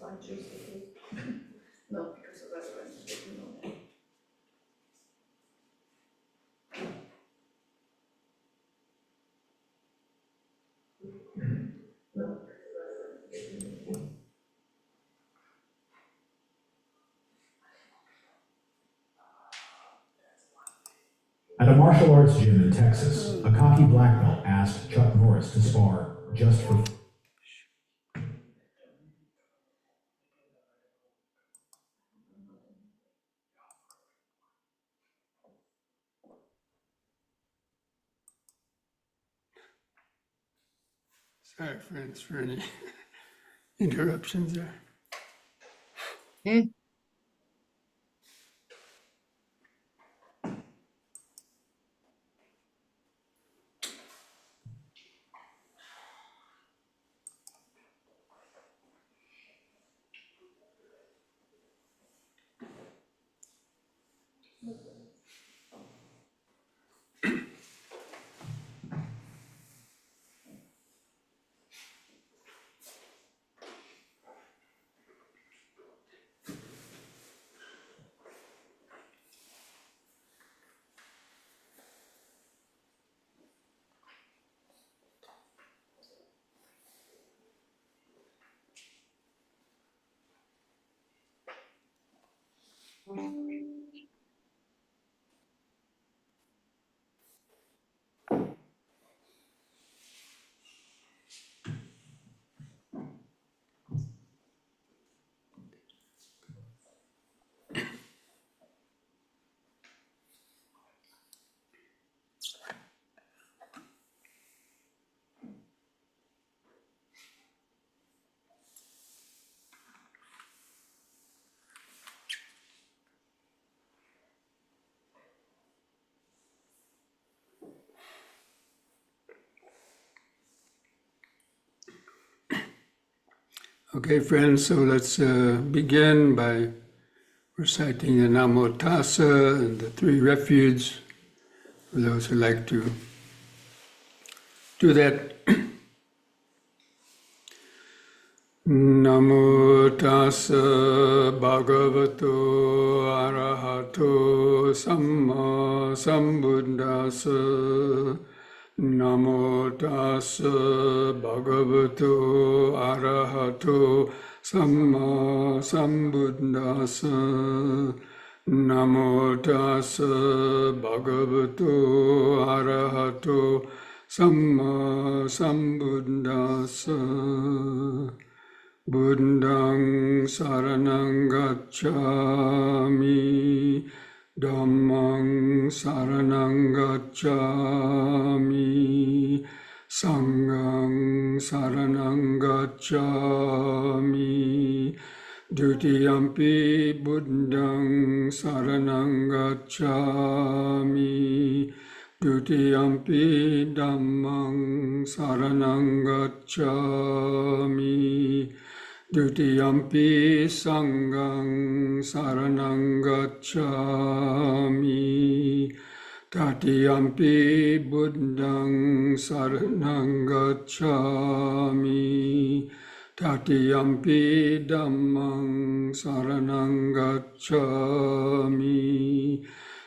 fine, Tuesday, please. No, because of reference, but you know that. No. At a martial arts gym in Texas, a cocky black belt asked Chuck Norris to spar just for Sorry, friends, for any interruptions there. Okay, friends, so let's begin by reciting the Namo Tassa and the three refuges for those who like to do that. Namo Tassa Bhagavato Arahato Samma Sambuddhassa. Namo Tassa Bhagavato Arahato Samma Sambuddhassa. Namo Tassa Bhagavato Arahato Samma Sambuddhassa. Buddhang saranang gacchami, Dhammang saranang gacchami, Sanghang saranang gacchami, Dutiyampi Buddhang saranang gacchami, Dutiyampi Dhammang saranang gacchami, Dutiyampi Sanghang saranang gacchami, Tatiyampi Buddhang saranang gacchami, Tatiyampi Dhammang saranang gacchami,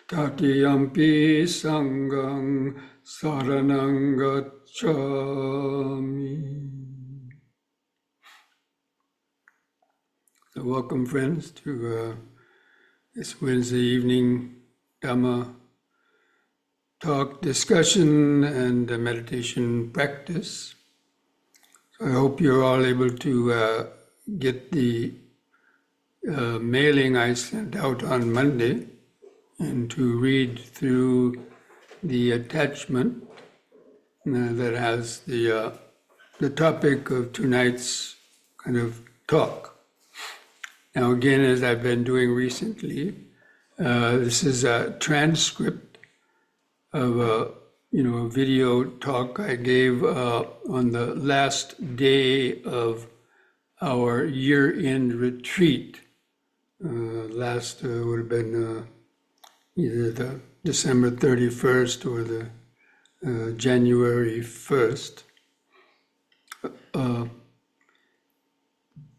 Tatiyampi Sanghang saranang gacchami. So welcome, friends, to this Wednesday evening Dhamma talk, discussion, and meditation practice. So I hope you're all able to get the mailing I sent out on Monday and to read through the attachment that has the topic of tonight's kind of talk. Now, again, as I've been doing recently, this is a transcript of a video talk I gave on the last day of our year-end retreat. Last would have been either the December 31st or the January 1st.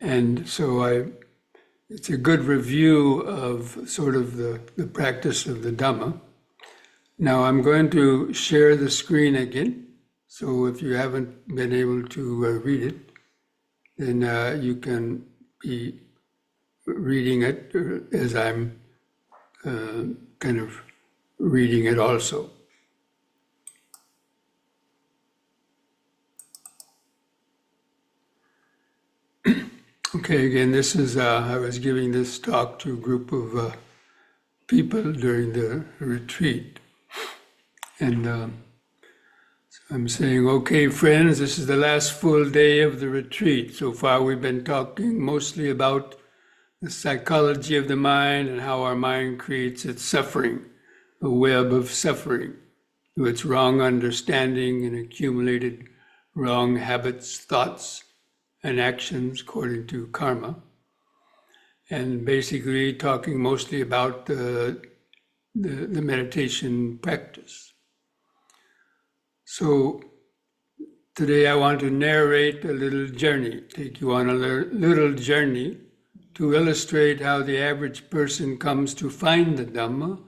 And so it's a good review of sort of the practice of the Dhamma. Now I'm going to share the screen again. So if you haven't been able to read it, then you can be reading it as I'm kind of reading it also. Okay, again, this is, I was giving this talk to a group of people during the retreat. And so I'm saying, okay, friends, this is the last full day of the retreat. So far, we've been talking mostly about the psychology of the mind and how our mind creates its suffering, a web of suffering, through its wrong understanding and accumulated wrong habits, thoughts, and actions according to karma. And basically talking mostly about the meditation practice. So today I want to narrate a little journey, take you on a little journey to illustrate how the average person comes to find the Dhamma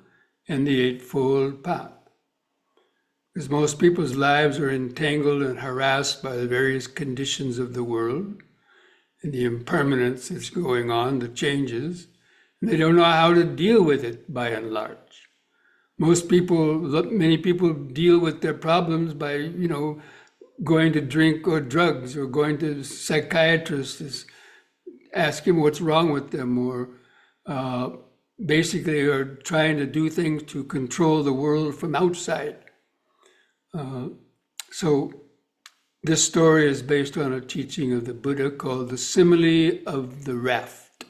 and the Eightfold Path. Because most people's lives are entangled and harassed by the various conditions of the world and the impermanence that's going on, the changes, and they don't know how to deal with it by and large. Many people deal with their problems by, going to drink or drugs or going to psychiatrists, ask him what's wrong with them, or basically are trying to do things to control the world from outside. So this story is based on a teaching of the Buddha called the simile of the raft.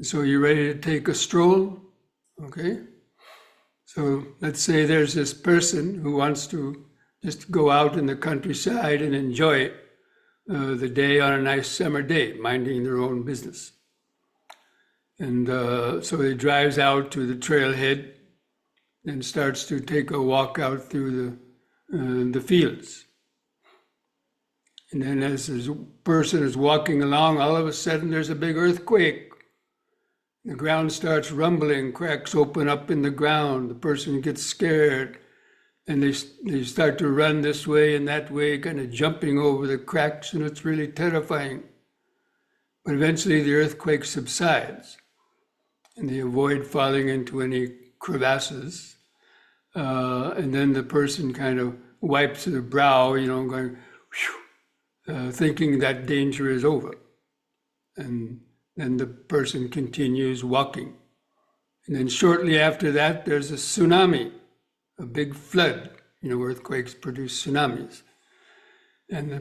So you ready to take a stroll? Okay. So let's say there's this person who wants to just go out in the countryside and enjoy the day on a nice summer day, minding their own business. And so he drives out to the trailhead and starts to take a walk out through the fields. And then as this person is walking along, all of a sudden there's a big earthquake. The ground starts rumbling, cracks open up in the ground. The person gets scared, and they start to run this way and that way, kind of jumping over the cracks, and it's really terrifying. But eventually the earthquake subsides, and they avoid falling into any crevasses. And then the person kind of wipes their brow, going, whew, thinking that danger is over. And then the person continues walking. And then shortly after that, there's a tsunami, a big flood. Earthquakes produce tsunamis. And the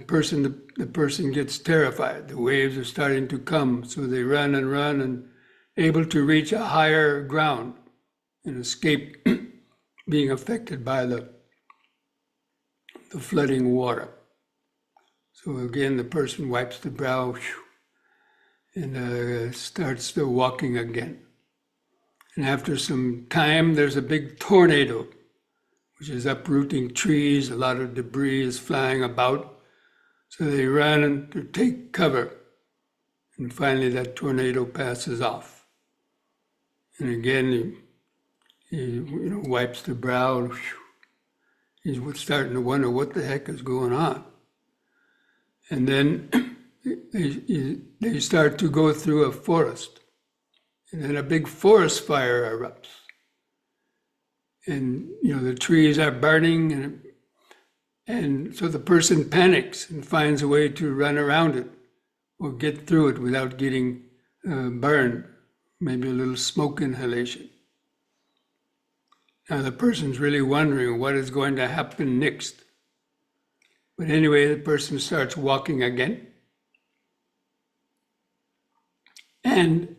person gets terrified. The waves are starting to come, so they run and able to reach a higher ground and escape being affected by the flooding water. So again, the person wipes the brow and starts the walking again. And after some time, there's a big tornado, which is uprooting trees. A lot of debris is flying about. So they run and to take cover. And finally, that tornado passes off. And again, he wipes the brow, and he's starting to wonder what the heck is going on. And then they start to go through a forest, and then a big forest fire erupts. And the trees are burning, and so the person panics and finds a way to run around it or get through it without getting burned, maybe a little smoke inhalation. Now the person's really wondering what is going to happen next. But anyway, the person starts walking again. And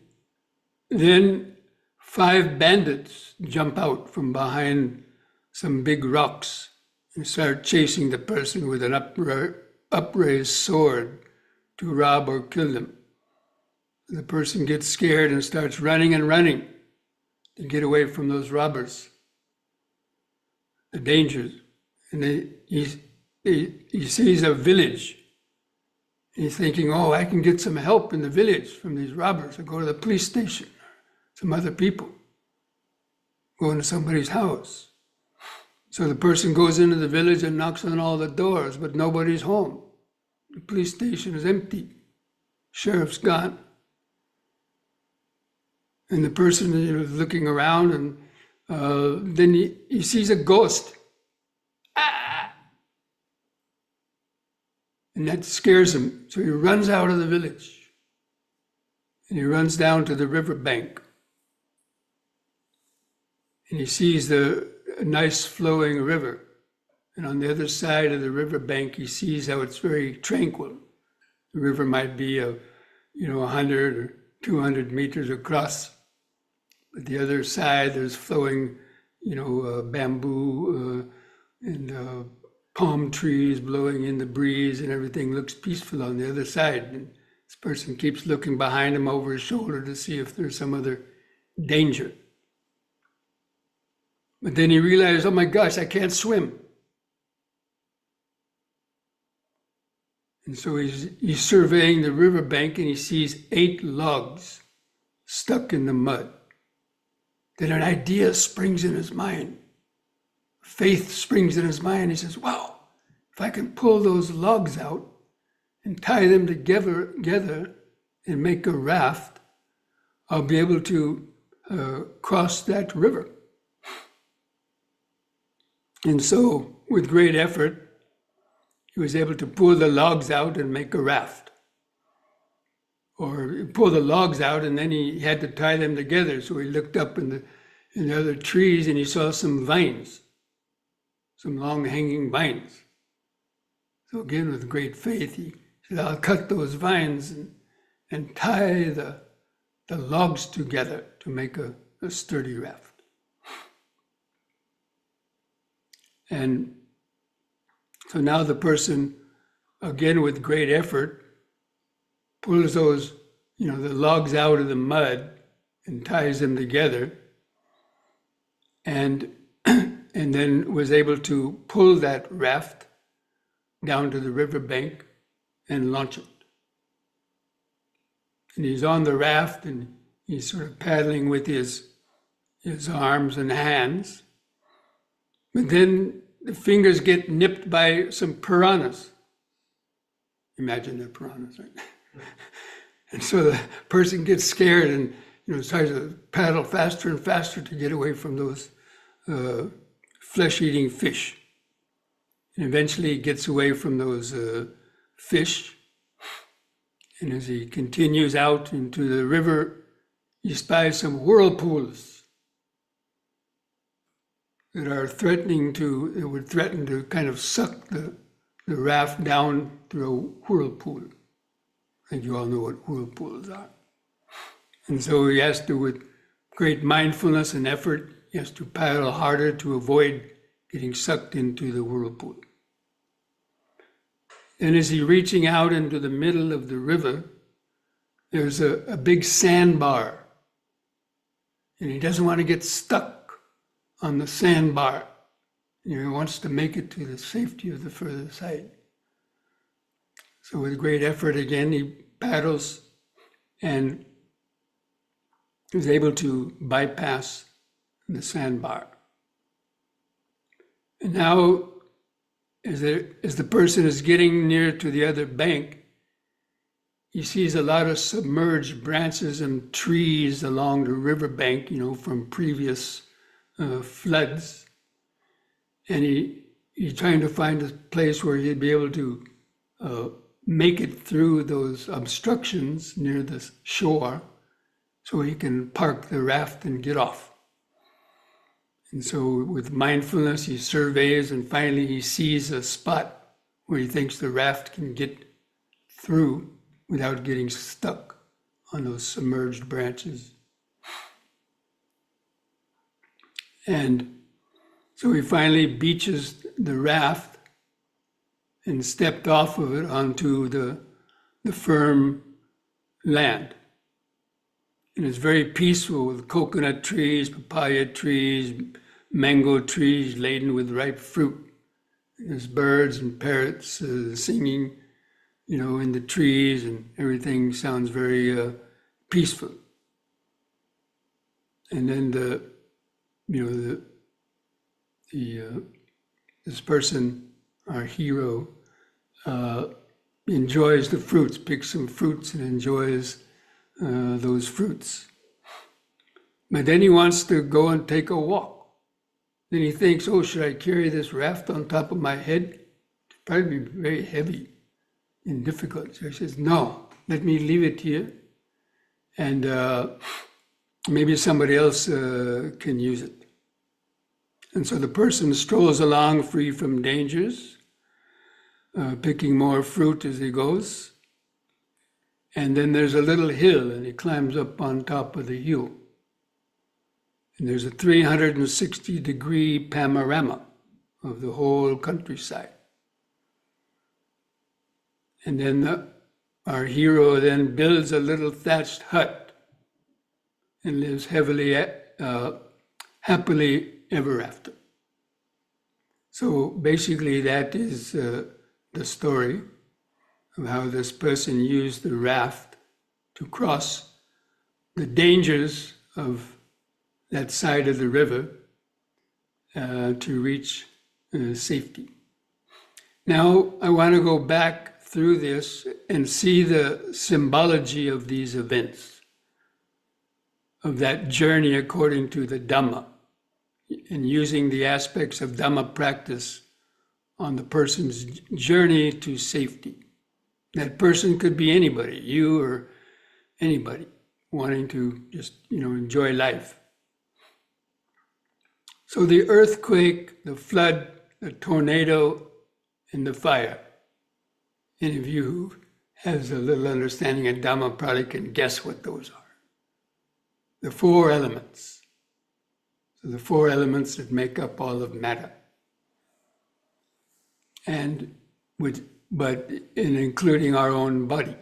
then 5 bandits jump out from behind some big rocks and start chasing the person with an upraised sword to rob or kill them. The person gets scared and starts running to get away from those robbers, the dangers. And he sees a village, And he's thinking, oh, I can get some help in the village from these robbers, or go to the police station, some other people, go into somebody's house. So the person goes into the village and knocks on all the doors, but nobody's home. The police station is empty. Sheriff's gone. And the person is looking around, and then he sees a ghost. Ah! And that scares him. So he runs out of the village. And he runs down to the river bank. And he sees a nice flowing river. And on the other side of the river bank, he sees how it's very tranquil. The river might be 100 or 200 meters across. But the other side, there's flowing, bamboo and palm trees blowing in the breeze, and everything looks peaceful on the other side. And this person keeps looking behind him over his shoulder to see if there's some other danger. But then he realized, oh my gosh, I can't swim. And so he's surveying the riverbank, and he sees 8 logs stuck in the mud. Then an idea springs in his mind. Faith springs in his mind. He says, wow, if I can pull those logs out and tie them together and make a raft, I'll be able to cross that river. And so, with great effort, he was able to pull the logs out and make a raft. Or pull the logs out, and then he had to tie them together. So he looked up in the other trees, and he saw some vines, some long hanging vines. So again, with great faith, he said, I'll cut those vines and tie the logs together to make a sturdy raft. And so now the person, again with great effort, pulls those, the logs out of the mud and ties them together, and then was able to pull that raft down to the riverbank and launch it. And he's on the raft, and he's sort of paddling with his arms and hands. But then the fingers get nipped by some piranhas. Imagine they're piranhas, right? And so the person gets scared and tries to paddle faster and faster to get away from those flesh-eating fish. And eventually he gets away from those fish. And as he continues out into the river, he spies some whirlpools that would threaten to kind of suck the raft down through a whirlpool. I think you all know what whirlpools are. And so he has to, with great mindfulness and effort, he has to paddle harder to avoid getting sucked into the whirlpool. And as he's reaching out into the middle of the river, there's a big sandbar. And he doesn't want to get stuck on the sandbar. He wants to make it to the safety of the further side. So with great effort again, he paddles and is able to bypass the sandbar. And now, as the person is getting near to the other bank, he sees a lot of submerged branches and trees along the riverbank, from previous floods. And he's trying to find a place where he'd be able to make it through those obstructions near the shore so he can park the raft and get off. And so with mindfulness, he surveys, and finally he sees a spot where he thinks the raft can get through without getting stuck on those submerged branches. And so he finally beaches the raft and stepped off of it onto the firm land. And it's very peaceful with coconut trees, papaya trees, mango trees laden with ripe fruit. There's birds and parrots singing. in the trees, and everything sounds very peaceful. And then this person, our hero, enjoys the fruits, picks some fruits and enjoys those fruits. But then he wants to go and take a walk. Then he thinks, oh, should I carry this raft on top of my head? It'd probably be very heavy and difficult. So he says, no, let me leave it here. And maybe somebody else can use it. And so the person strolls along free from dangers, picking more fruit as he goes. And then there's a little hill, and he climbs up on top of the hill. And there's a 360-degree panorama of the whole countryside. And then our hero then builds a little thatched hut and lives happily ever after. So basically that is the story of how this person used the raft to cross the dangers of that side of the river to reach safety. Now I want to go back through this and see the symbology of these events, of that journey according to the Dhamma, and using the aspects of Dhamma practice on the person's journey to safety. That person could be anybody, you or anybody wanting to just, enjoy life. So the earthquake, the flood, the tornado, and the fire. Any of you who has a little understanding of Dhamma probably can guess what those are. The four elements. So the four elements that make up all of matter. But including our own body.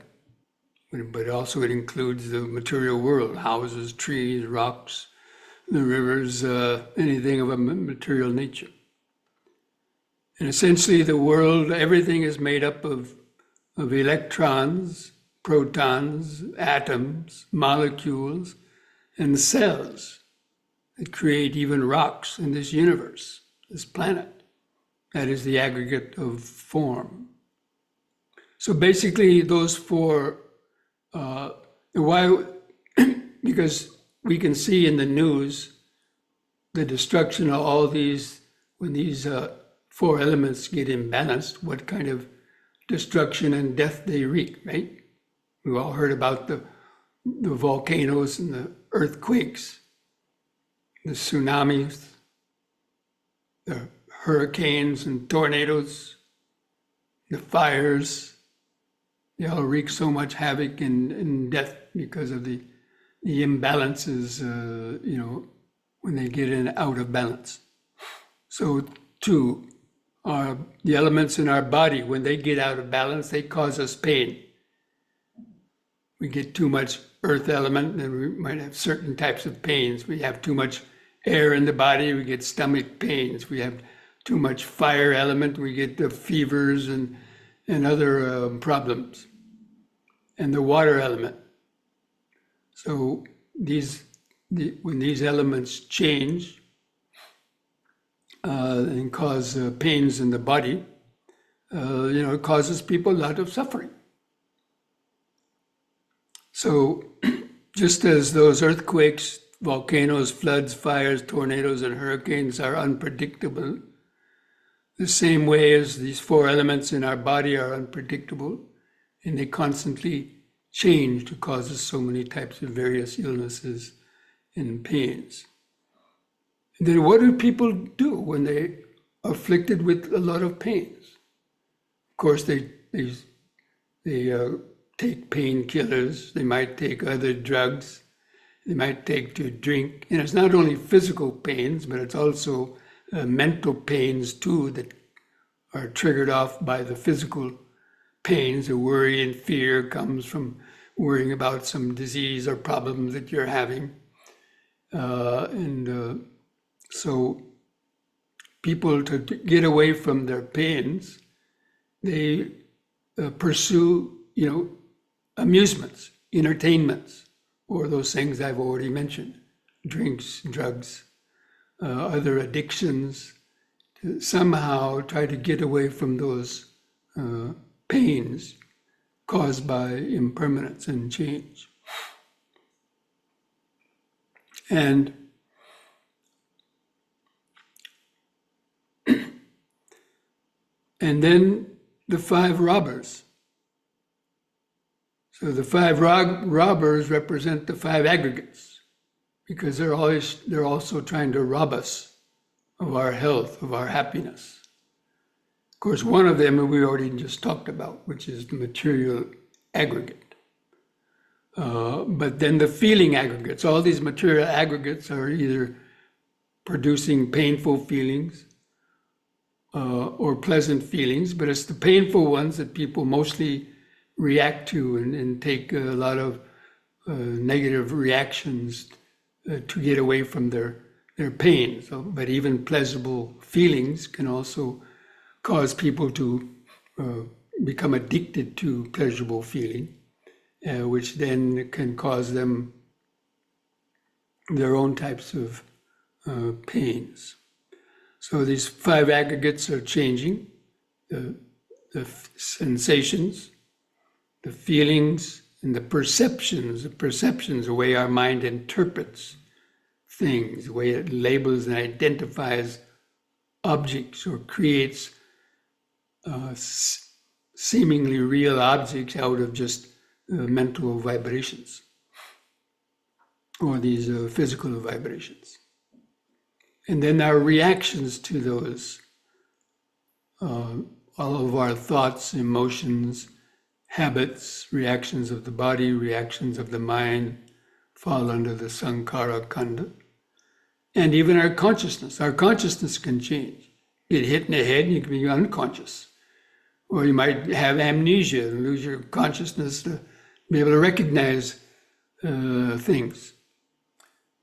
But also it includes the material world, houses, trees, rocks, the rivers, anything of a material nature. And essentially the world, everything is made up of electrons, protons, atoms, molecules, and cells that create even rocks in this universe, this planet. That is the aggregate of form. So basically those four, because we can see in the news the destruction of all these, when these four elements get imbalanced, what kind of destruction and death they wreak, right? We've all heard about the volcanoes and the earthquakes, the tsunamis, the hurricanes and tornadoes, the fires. They all wreak so much havoc and death because of the imbalances, when they get out of balance. So too, the elements in our body, when they get out of balance, they cause us pain. We get too much earth element, and we might have certain types of pains. We have too much air in the body, we get stomach pains. We have too much fire element, we get the fevers and other problems. And the water element. So when these elements change and cause pains in the body, it causes people a lot of suffering. So just as those earthquakes, volcanoes, floods, fires, tornadoes, and hurricanes are unpredictable, the same way as these four elements in our body are unpredictable, and they constantly change to cause us so many types of various illnesses and pains. And then what do people do when they are afflicted with a lot of pains? Of course, they take painkillers, they might take other drugs, they might take to drink. And it's not only physical pains, but it's also mental pains too that are triggered off by the physical pains. The worry and fear comes from worrying about some disease or problems that you're having. So people, to get away from their pains, they pursue, amusements, entertainments, or those things I've already mentioned, drinks, drugs, other addictions, to somehow try to get away from those pains caused by impermanence and change. And then the five robbers. So the five robbers represent the five aggregates, because they're also trying to rob us of our health, of our happiness. Of course, one of them we already just talked about, which is the material aggregate. But then the feeling aggregates, all these material aggregates are either producing painful feelings or pleasant feelings, but it's the painful ones that people mostly react to and take a lot of negative reactions to get away from their pain. So, but even pleasurable feelings can also cause people to become addicted to pleasurable feeling, which then can cause them their own types of pains. So these five aggregates are changing: the sensations, the feelings, and the perceptions. The perceptions, the way our mind interprets things, the way it labels and identifies objects or creates seemingly real objects out of just mental vibrations or these physical vibrations. And then our reactions to those, all of our thoughts, emotions, habits, reactions of the body, reactions of the mind, fall under the sankhara khanda. And even our consciousness can change. Get hit in the head and you can be unconscious. Or you might have amnesia and lose your consciousness to be able to recognize things.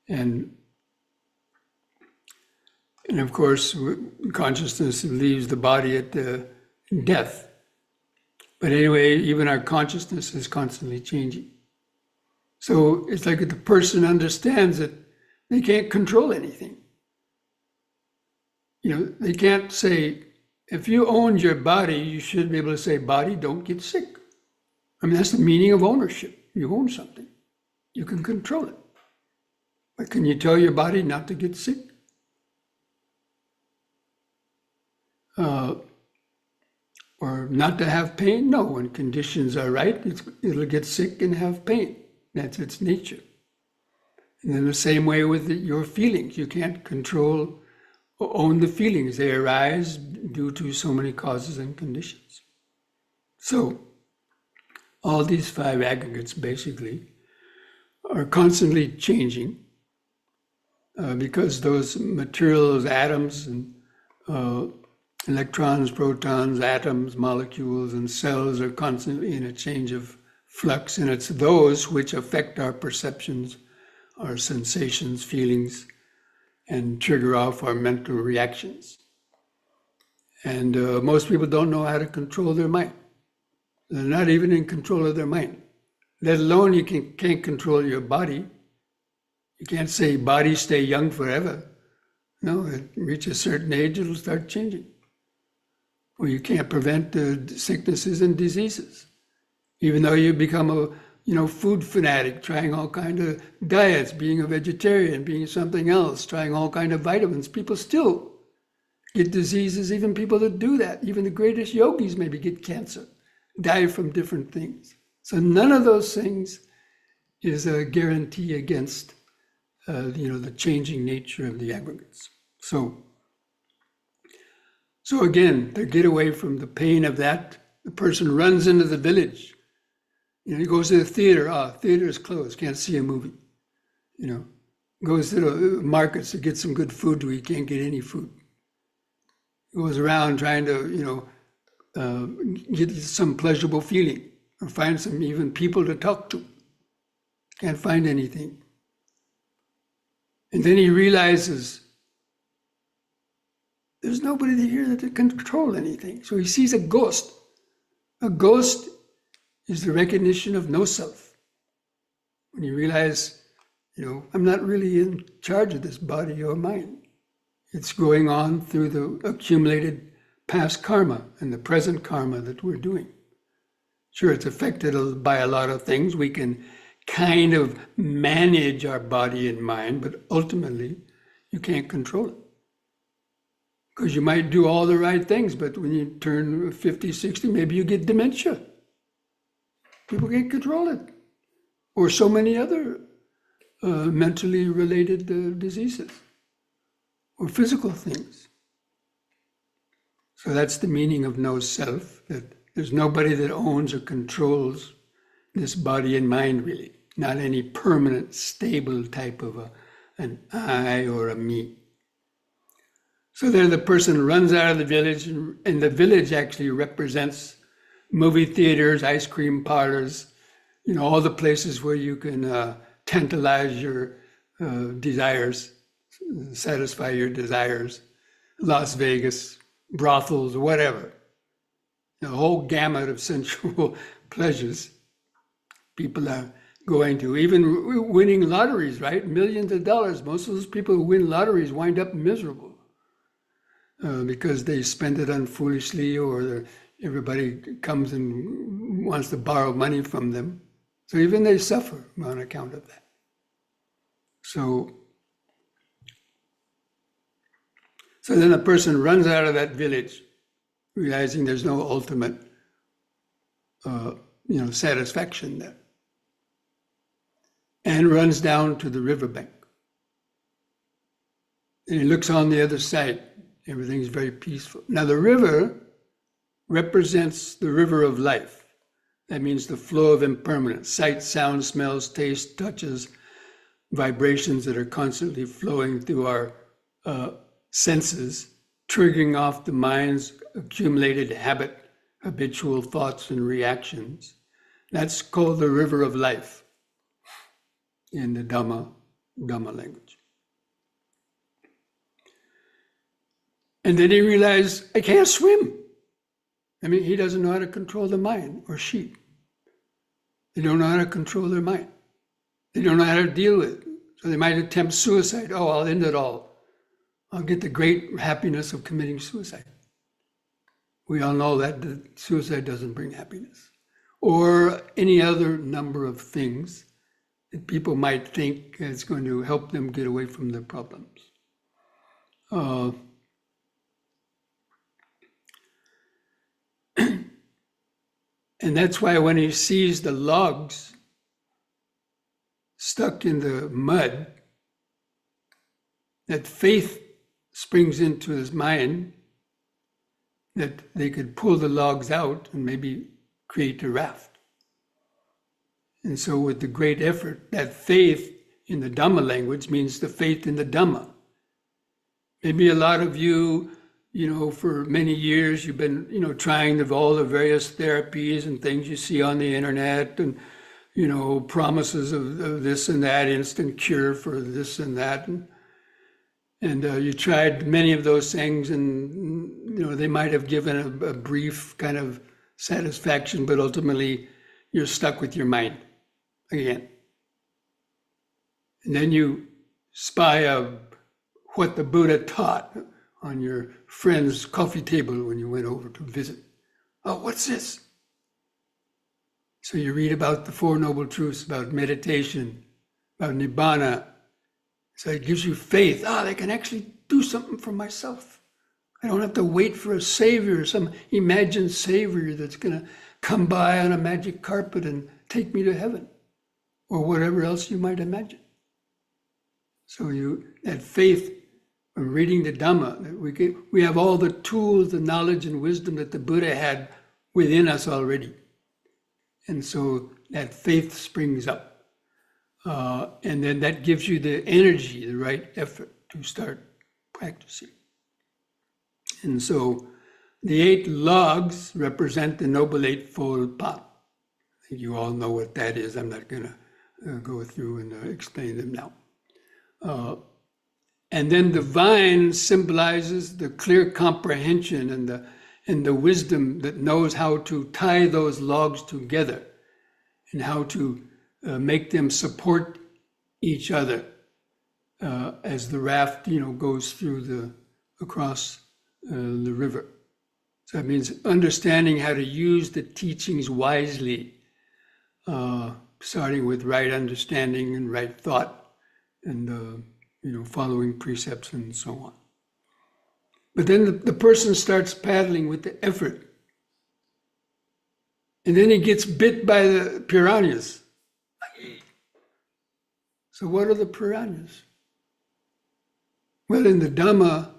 And of course, consciousness leaves the body at death. But anyway, even our consciousness is constantly changing. So it's like the person understands that they can't control anything. They can't say, if you owned your body, you should be able to say, body, don't get sick. I mean, that's the meaning of ownership. You own something. You can control it. But can you tell your body not to get sick? Or not to have pain? No, when conditions are right, it'll get sick and have pain. That's its nature. And in the same way with your feelings, you can't control or own the feelings. They arise due to so many causes and conditions. So all these five aggregates basically are constantly changing because those materials, atoms and electrons, protons, atoms, molecules, and cells are constantly in a change of flux, and it's those which affect our perceptions, our sensations, feelings, and trigger off our mental reactions. And most people don't know how to control their mind. They're not even in control of their mind, let alone you can't control your body. You can't say, body, stay young forever. No, it reaches a certain age, it'll start changing. Or you can't prevent sicknesses and diseases. Even though you become a food fanatic, trying all kind of diets, being a vegetarian, being something else, trying all kind of vitamins, people still get diseases, even people that do that. Even the greatest yogis maybe get cancer, die from different things. So none of those things is a guarantee against the changing nature of the aggregates. So again, to get away from the pain of that, the person runs into the village. He goes to the theater. Theater is closed, can't see a movie. Goes to the markets to get some good food to eat, can't get any food. Goes around trying to, get some pleasurable feeling or find some even people to talk to. Can't find anything. And then he realizes there's nobody here that can control anything. So he sees a ghost A ghost is the recognition of no self. When you realize, I'm not really in charge of this body or mind. It's going on through the accumulated past karma and the present karma that we're doing. Sure, it's affected by a lot of things. We can kind of manage our body and mind, but ultimately you can't control it. Because you might do all the right things, but when you turn 50, 60, maybe you get dementia. People can't control it. Or so many other mentally related diseases or physical things. So that's the meaning of no self, that there's nobody that owns or controls this body and mind, really. Not any permanent, stable type of an I or a me. So there the person runs out of the village, and the village actually represents movie theaters, ice cream parlors, all the places where you can tantalize your desires, satisfy your desires, Las Vegas, brothels, whatever. The whole gamut of sensual pleasures people are going to, even winning lotteries, right? Millions of dollars. Most of those people who win lotteries wind up miserable because they spend it on foolishly, or everybody comes and wants to borrow money from them. So even they suffer on account of that. So then a person runs out of that village, realizing there's no ultimate, satisfaction there, and runs down to the riverbank. And he looks on the other side. Everything's very peaceful. Now the river represents the river of life. That means the flow of impermanence, sight, sound, smells, taste, touches, vibrations that are constantly flowing through our senses, triggering off the mind's accumulated habitual thoughts and reactions. That's called the river of life in the Dhamma language. And then he realized, I can't swim. He doesn't know how to control the mind, or she. They don't know how to control their mind. They don't know how to deal with it. So they might attempt suicide. Oh, I'll end it all. I'll get the great happiness of committing suicide. We all know that suicide doesn't bring happiness. Or any other number of things that people might think is going to help them get away from their problems. And that's why when he sees the logs stuck in the mud, that faith springs into his mind that they could pull the logs out and maybe create a raft. And so with the great effort, that faith in the Dhamma language means the faith in the Dhamma. Maybe a lot of you, for many years you've been, trying all the various therapies and things you see on the internet, and, promises of this and that, instant cure for this and that. And you tried many of those things, and, they might have given a brief kind of satisfaction, but ultimately you're stuck with your mind again. And then you spy what the Buddha taught on your friend's coffee table when you went over to visit. Oh, what's this? So you read about the Four Noble Truths, about meditation, about Nibbana. So it gives you faith. They can actually do something for myself. I don't have to wait for a savior, some imagined savior that's going to come by on a magic carpet and take me to heaven, or whatever else you might imagine. So that faith, from reading the Dhamma, we have all the tools, the knowledge and wisdom that the Buddha had within us already. And so that faith springs up. And then that gives you the energy, the right effort to start practicing. And so the 8 logs represent the Noble Eightfold Path. I think you all know what that is. I'm not going to go through and explain them now. And then the vine symbolizes the clear comprehension and and the wisdom that knows how to tie those logs together and how to make them support each other as the raft, goes through across the river. So that means understanding how to use the teachings wisely, starting with right understanding and right thought, and following precepts and so on. But then the person starts paddling with the effort, and then he gets bit by the piranhas. So what are the piranhas? Well, in the Dhamma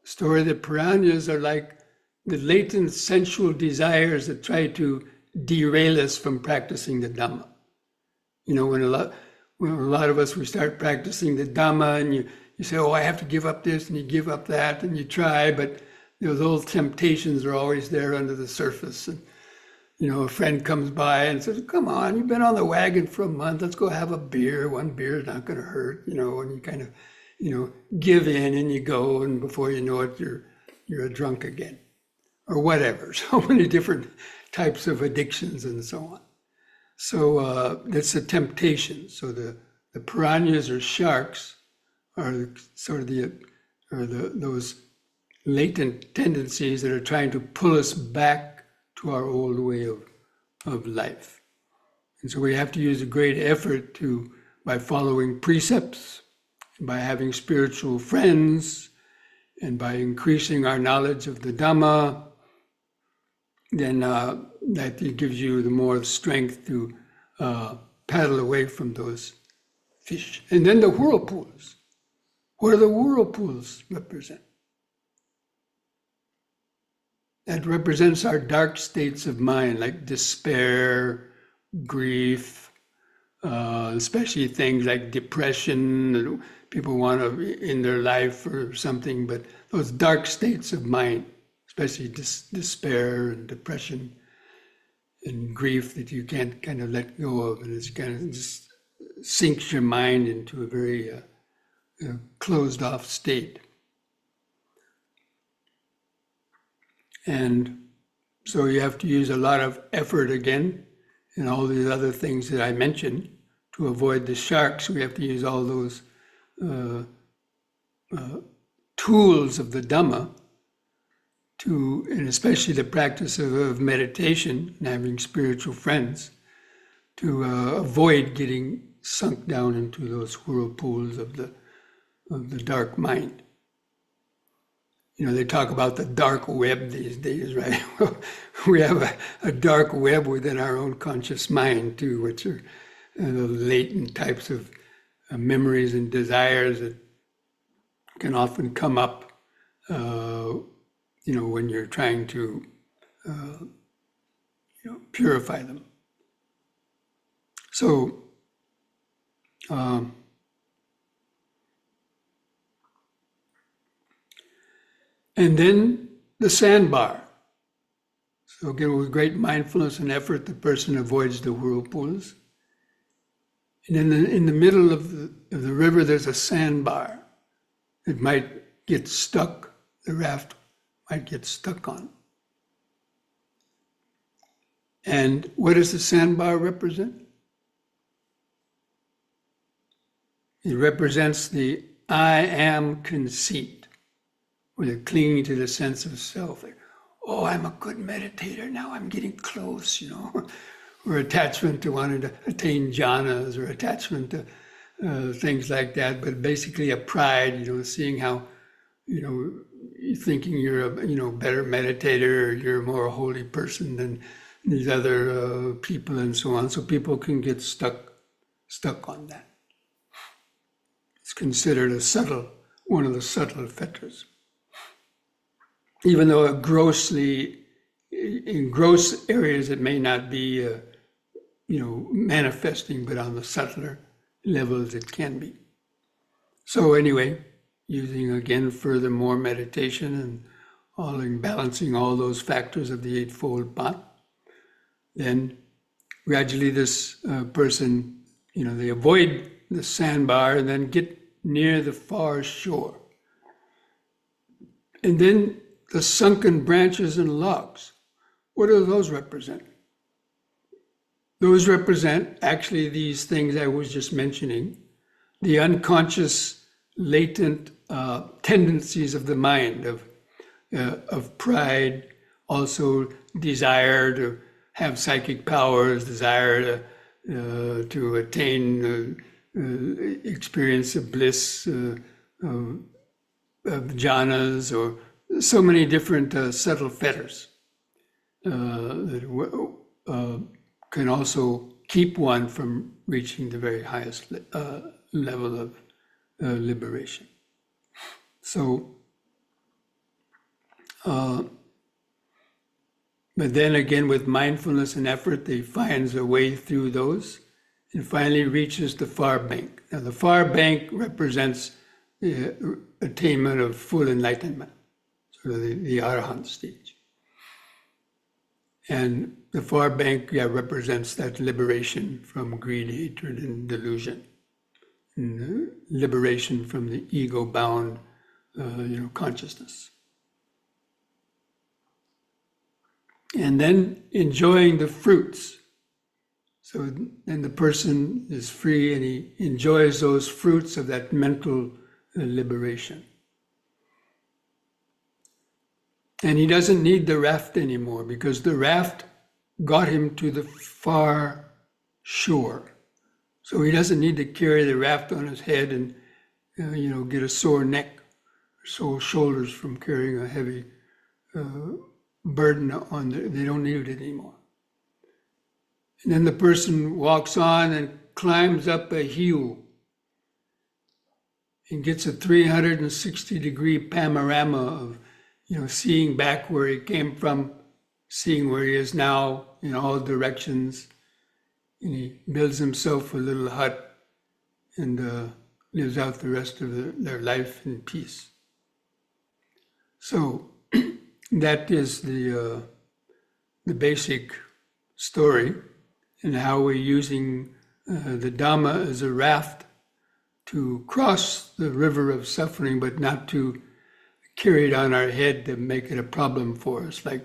story, the piranhas are like the latent sensual desires that try to derail us from practicing the Dhamma. When a lot of us, we start practicing the Dhamma, and you say, oh, I have to give up this, and you give up that, and you try, but those old temptations are always there under the surface. And a friend comes by and says, come on, you've been on the wagon for a month, let's go have a beer. One beer is not going to hurt, and you kind of, give in, and you go, and before you know it, you're a drunk again, or whatever. So many different types of addictions and so on. So that's a temptation. So the piranhas or sharks are sort of those latent tendencies that are trying to pull us back to our old way of life. And so we have to use a great effort by following precepts, by having spiritual friends, and by increasing our knowledge of the Dhamma, then that gives you the more strength to paddle away from those fish. And then the whirlpools. What do the whirlpools represent? That represents our dark states of mind, like despair, grief, especially things like depression that people want to in their life or something, but those dark states of mind, especially despair and depression and grief that you can't kind of let go of, and it's kind of just sinks your mind into a very closed off state. And so you have to use a lot of effort again, and all these other things that I mentioned to avoid the sharks. We have to use all those tools of the Dhamma and especially the practice of meditation and having spiritual friends, to avoid getting sunk down into those whirlpools of the dark mind. They talk about the dark web these days, right? We have a dark web within our own conscious mind too, which are the latent types of memories and desires that can often come up, when you're trying to, purify them. So, and then the sandbar. So again, with great mindfulness and effort, the person avoids the whirlpools. And in the middle of the river, there's a sandbar. It might get stuck, the raft might get stuck on. And what does the sandbar represent? It represents the I am conceit, where they're clinging to the sense of self. Like, oh, I'm a good meditator, now I'm getting close, or attachment to wanting to attain jhanas, or attachment to things like that, but basically a pride, seeing how, you're thinking you're a, better meditator, or you're a more holy person than these other people and so on. So people can get stuck on that. It's considered one of the subtle fetters. Even though in gross areas it may not be, manifesting, but on the subtler levels it can be. So anyway, using again furthermore meditation and balancing all those factors of the Eightfold Path, then gradually this person, they avoid the sandbar and then get near the far shore. And then the sunken branches and logs. What do those represent? Those represent actually these things I was just mentioning, the unconscious, latent tendencies of the mind, of pride, also desire to have psychic powers, desire to attain experience of bliss, of jhanas, or so many different subtle fetters that can also keep one from reaching the very highest level of liberation. So, but then again, with mindfulness and effort, they finds a way through those and finally reaches the far bank. Now, the far bank represents the attainment of full enlightenment, sort of the Arahant stage. And the far bank represents that liberation from greed, hatred, and delusion, and liberation from the ego-bound, consciousness. And then enjoying the fruits. So then the person is free and he enjoys those fruits of that mental liberation. And he doesn't need the raft anymore because the raft got him to the far shore. So he doesn't need to carry the raft on his head and, get a sore neck or sore shoulders from carrying a heavy burden on they don't need it anymore. And then the person walks on and climbs up a hill and gets a 360-degree panorama of, seeing back where he came from, seeing where he is now in all directions. And he builds himself a little hut and lives out the rest of their life in peace. So that is the basic story, and how we're using the Dhamma as a raft to cross the river of suffering, but not to carry it on our head to make it a problem for us, like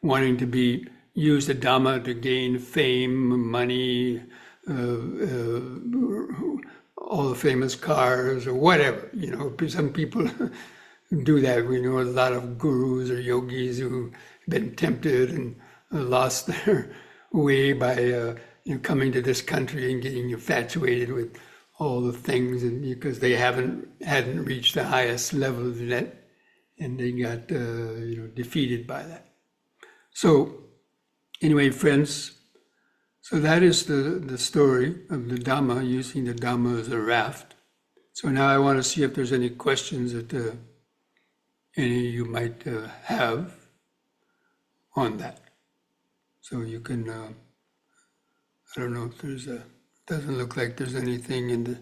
wanting to use the Dhamma to gain fame, money, all the famous cars or whatever. Some people do that. We know a lot of gurus or yogis who've been tempted and lost their way by coming to this country and getting infatuated with all the things, and because they hadn't reached the highest level yet, and they got defeated by that. So anyway, friends, so that is the story of the Dhamma, using the Dhamma as a raft. So now I want to see if there's any questions that any of you might have on that. So you can, I don't know if doesn't look like there's anything in the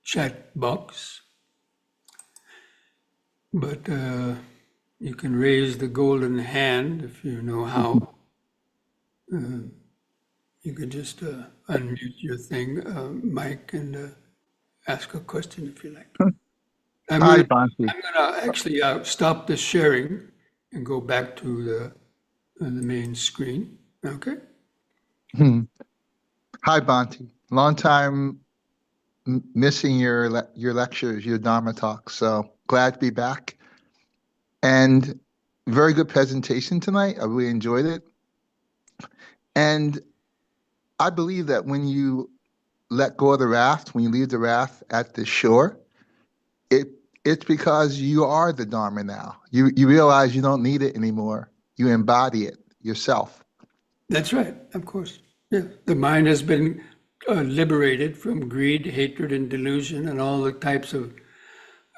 chat box, but you can raise the golden hand if you know how. You could just unmute your mic, and ask a question if you like. I'm Hi, gonna Bhante. actually stop the sharing and go back to the main screen. Okay. Hi, Bhante. Long time missing your lectures, your Dharma talks. So glad to be back. And very good presentation tonight. I really enjoyed it. And I believe that when you let go of the raft, when you leave the raft at the shore, it's because you are the Dharma now. You realize you don't need it anymore. You embody it yourself. That's right, of course. Yeah, the mind has been liberated from greed, hatred, and delusion, and all the types of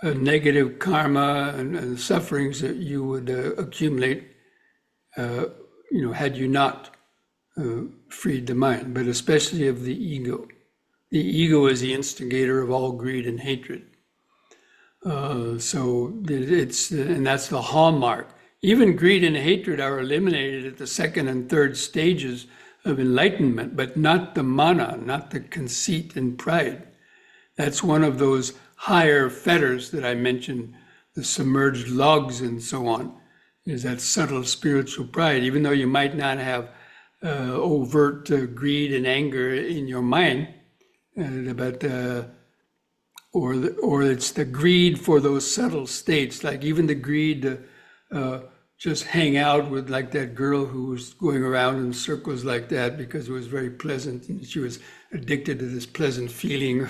negative karma and sufferings that you would accumulate, had you not freed the mind, but especially of the ego. The ego is the instigator of all greed and hatred. So and that's the hallmark. Even greed and hatred are eliminated at the second and third stages of enlightenment, but not the mana, not the conceit and pride. That's one of those higher fetters that I mentioned, the submerged logs and so on. is that subtle spiritual pride, even though you might not have overt greed and anger in your mind, or it's the greed for those subtle states, like even the greed to just hang out with like that girl who was going around in circles like that because it was very pleasant and she was addicted to this pleasant feeling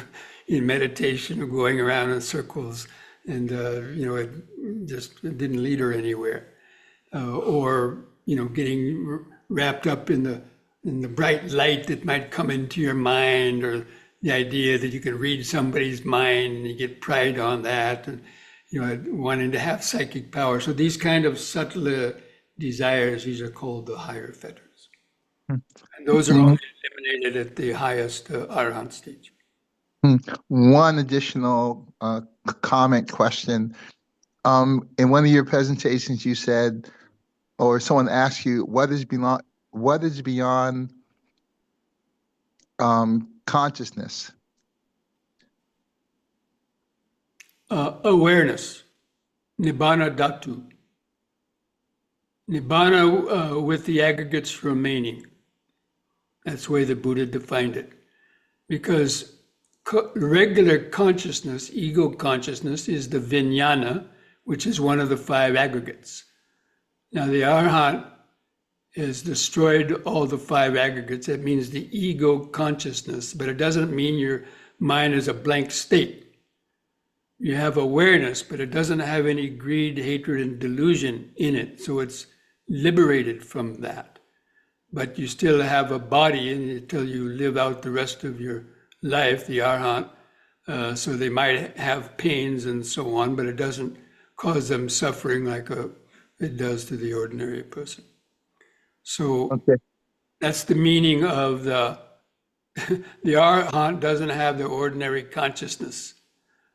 in meditation of going around in circles, and it didn't lead her anywhere. Or getting wrapped up in the bright light that might come into your mind, or the idea that you can read somebody's mind and you get pride on that, and wanting to have psychic power. So these kind of subtle desires, these are called the higher fetters, and those are only eliminated at the highest arhat stage. One additional comment question. In one of your presentations, you said, or someone asked you, what is beyond consciousness? Awareness, nibbana dhatu. Nibbana with the aggregates remaining. That's the way the Buddha defined it. Because regular consciousness, ego consciousness, is the vijnana, which is one of the 5 aggregates. Now the arhat has destroyed all the 5 aggregates. That means the ego consciousness, but it doesn't mean your mind is a blank state. You have awareness, but it doesn't have any greed, hatred, and delusion in it. So it's liberated from that. But you still have a body until you live out the rest of your life, the arhat. So they might have pains and so on, but it doesn't cause them suffering like it does to the ordinary person. So Okay. that's the meaning of the arhat doesn't have the ordinary consciousness.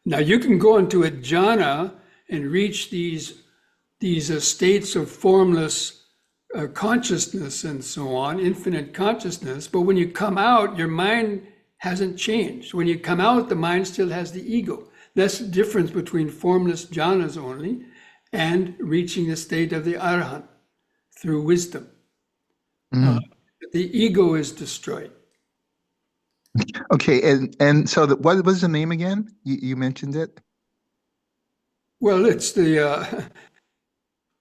Now you can go into a jhana and reach these states of formless consciousness and so on, infinite consciousness, but when you come out, your mind hasn't changed. When you come out, the mind still has the ego. That's the difference between formless jhanas only and reaching the state of the arhat through wisdom. The ego is destroyed. Okay, and so what was the name again? You mentioned it. Well, it's the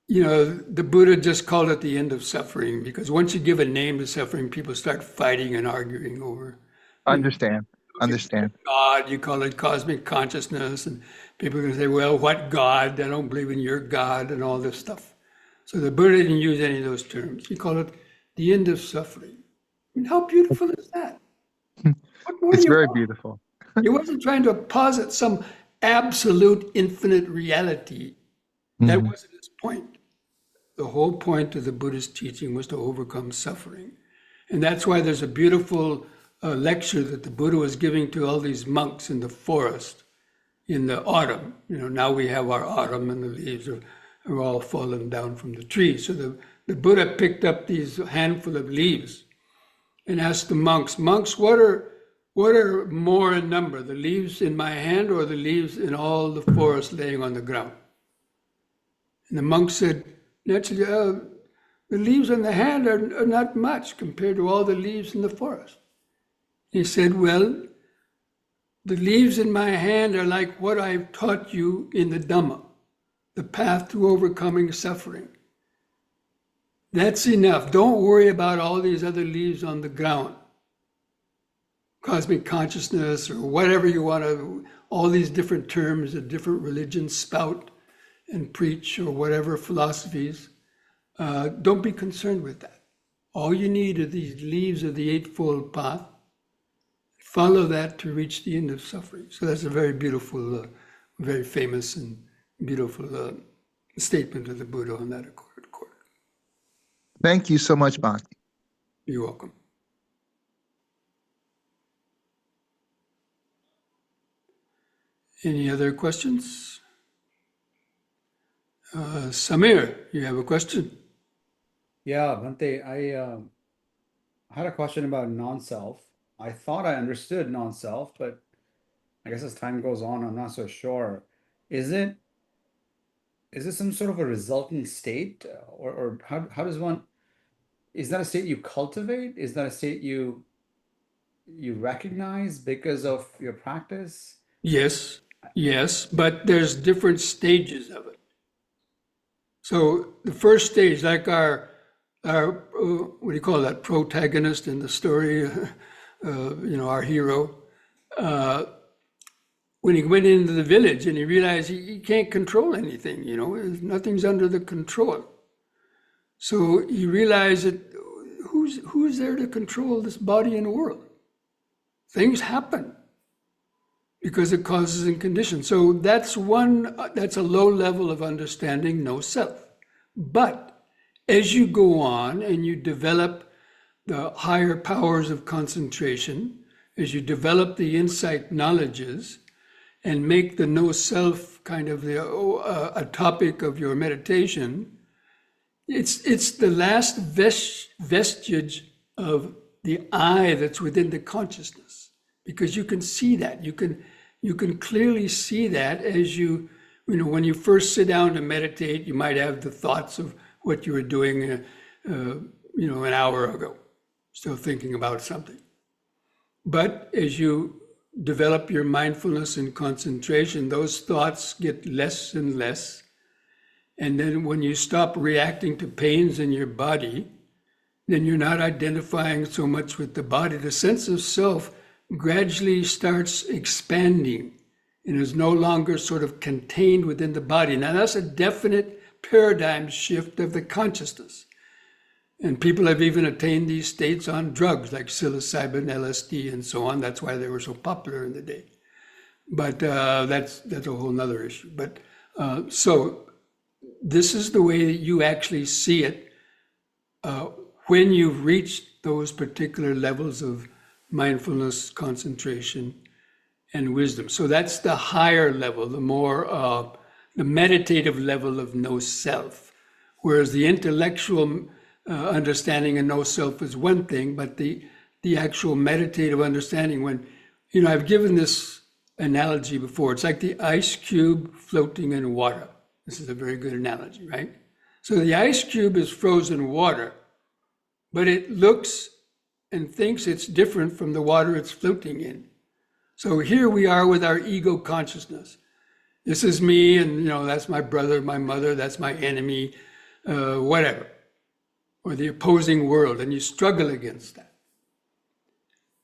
Buddha just called it the end of suffering, because once you give a name to suffering, people start fighting and arguing over. Understand. God, you call it cosmic consciousness, and people are going to say, well, what God? I don't believe in your God and all this stuff. So the Buddha didn't use any of those terms. He called it the end of suffering. I mean, how beautiful is that? What more do It's you very want? beautiful. He wasn't trying to posit some absolute infinite reality. That wasn't his point. The whole point of the Buddhist teaching was to overcome suffering. And that's why there's a beautiful lecture that the Buddha was giving to all these monks in the forest in the autumn. Now we have our autumn and the leaves are all fallen down from the tree. So the Buddha picked up these handful of leaves and asked the monks, what are more in number, the leaves in my hand or the leaves in all the forest laying on the ground? And the monk said, naturally, the leaves in the hand are not much compared to all the leaves in the forest. He said, well, the leaves in my hand are like what I've taught you in the Dhamma, the path to overcoming suffering. That's enough. Don't worry about all these other leaves on the ground. Cosmic consciousness or whatever you want to, all these different terms that different religions spout and preach, or whatever philosophies. Don't be concerned with that. All you need are these leaves of the Eightfold Path. Follow that to reach the end of suffering. So that's a very beautiful, very famous and beautiful statement of the Buddha on that accord. Thank you so much, Bhante. You're welcome. Any other questions? Samir, you have a question? Yeah, Bhante, I had a question about non-self. I thought I understood non-self, but I guess as time goes on, I'm not so sure. Is it is this some sort of a resultant state, or how does one? Is that a state you cultivate? Is that a state you recognize because of your practice? Yes, yes, but there's different stages of it. So the first stage, like our what do you call that, protagonist in the story, our hero, when he went into the village and he realized he can't control anything, nothing's under the control. So he realized that who's there to control this body and world? Things happen because of causes and conditions. So that's a low level of understanding, no self. But as you go on and you develop the higher powers of concentration, as you develop the insight knowledges and make the no self kind of a topic of your meditation, it's the last vestige of the I that's within the consciousness, because you can see that. You can clearly see that as when you first sit down to meditate, you might have the thoughts of what you were doing, an hour ago, still thinking about something. But as you develop your mindfulness and concentration, those thoughts get less and less. And then when you stop reacting to pains in your body, then you're not identifying so much with the body. The sense of self gradually starts expanding and is no longer sort of contained within the body. Now that's a definite paradigm shift of the consciousness. And people have even attained these states on drugs like psilocybin, LSD, and so on. That's why they were so popular in the day. But that's a whole nother issue. But so this is the way that you actually see it when you've reached those particular levels of mindfulness, concentration, and wisdom. So that's the higher level, the more the meditative level of no self. Whereas the intellectual understanding of no self is one thing, but the actual meditative understanding, when, I've given this analogy before. It's like the ice cube floating in water. This is a very good analogy, right? So the ice cube is frozen water, but it looks and thinks it's different from the water it's floating in. So here we are with our ego consciousness. This is me, and that's my brother, my mother, that's my enemy, whatever, or the opposing world, and you struggle against that.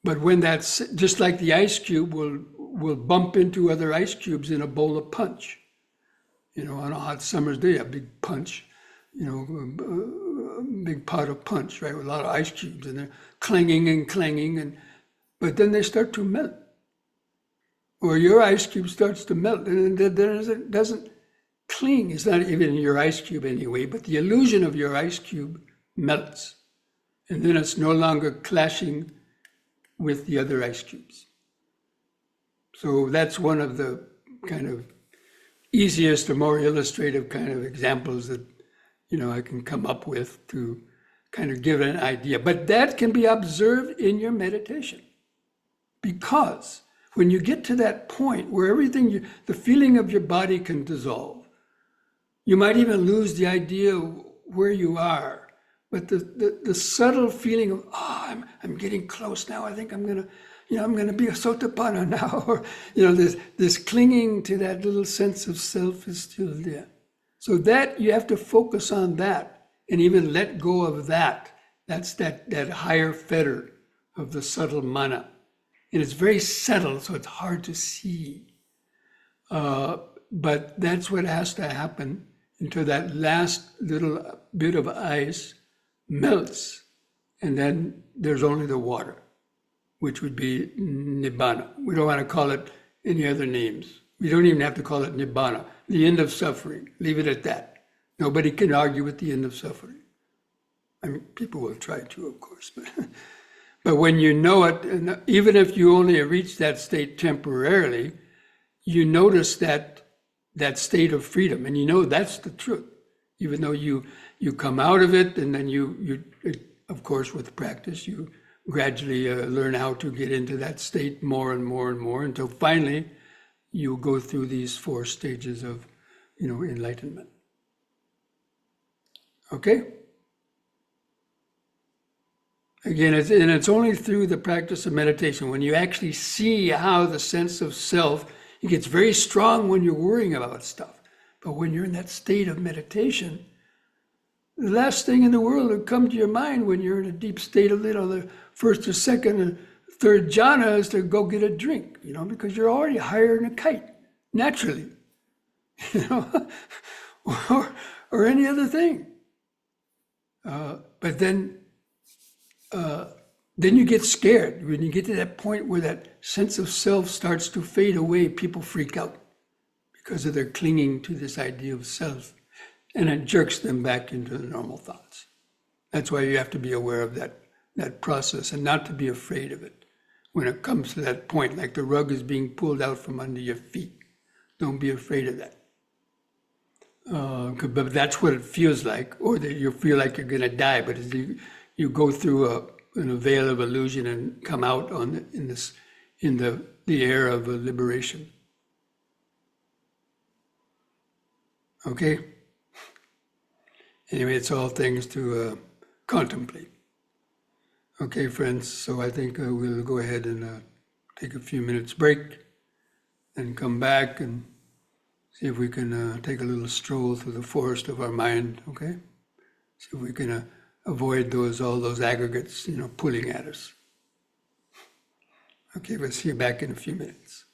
But when that's just like the ice cube will bump into other ice cubes in a bowl of punch. On a hot summer's day, a big punch, a big pot of punch, right, with a lot of ice cubes, and they're clanging and clanging, but then they start to melt. Or your ice cube starts to melt, and it doesn't cling. It's not even your ice cube anyway, but the illusion of your ice cube melts. And then it's no longer clashing with the other ice cubes. So that's one of the kind of easiest or more illustrative kind of examples that I can come up with to kind of give an idea. But that can be observed in your meditation, because when you get to that point where the feeling of your body can dissolve, you might even lose the idea of where you are. But the subtle feeling of, I'm getting close now. I think I'm gonna be a Sotapanna now, or this clinging to that little sense of self is still there. So that you have to focus on that and even let go of that. That's that higher fetter of the subtle mana. And it's very subtle, so it's hard to see. But that's what has to happen until that last little bit of ice melts, and then there's only the water, which would be Nibbana. We don't want to call it any other names. We don't even have to call it Nibbana, the end of suffering. Leave it at that. Nobody can argue with the end of suffering. I mean, people will try to, of course, but when you know it, and even if you only reach that state temporarily, you notice that state of freedom, and that's the truth. Even though you come out of it, and then you of course, with practice, you gradually learn how to get into that state more and more and more, until finally you go through these 4 stages of, enlightenment. Okay? Again, it's only through the practice of meditation when you actually see how the sense of self, it gets very strong when you're worrying about stuff. But when you're in that state of meditation, the last thing in the world that come to your mind when you're in a deep state of, the first or second or third jhana is to go get a drink, because you're already higher than a kite, naturally, you know, or any other thing. But then you get scared. When you get to that point where that sense of self starts to fade away, people freak out because of their clinging to this idea of self, and it jerks them back into the normal thoughts. That's why you have to be aware of that process and not to be afraid of it. When it comes to that point, like the rug is being pulled out from under your feet, don't be afraid of that. But that's what it feels like, or that you feel like you're going to die. But as you go through in a veil of illusion and come out in the air of liberation. Okay? Anyway, it's all things to contemplate. Okay, friends, so I think we'll go ahead and take a few minutes break and come back and see if we can take a little stroll through the forest of our mind, okay? See if we can avoid all those aggregates, pulling at us. Okay, we'll see you back in a few minutes.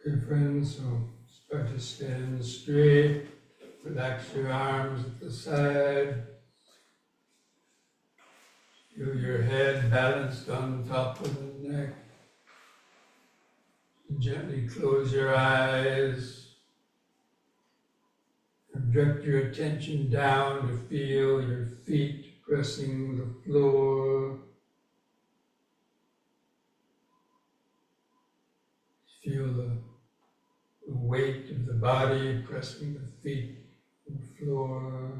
Okay, friends, so start to stand straight. Relax your arms at the side. Feel your head balanced on top of the neck. Gently close your eyes and direct your attention down to feel your feet pressing the floor. Feel the weight of the body pressing the feet on the floor.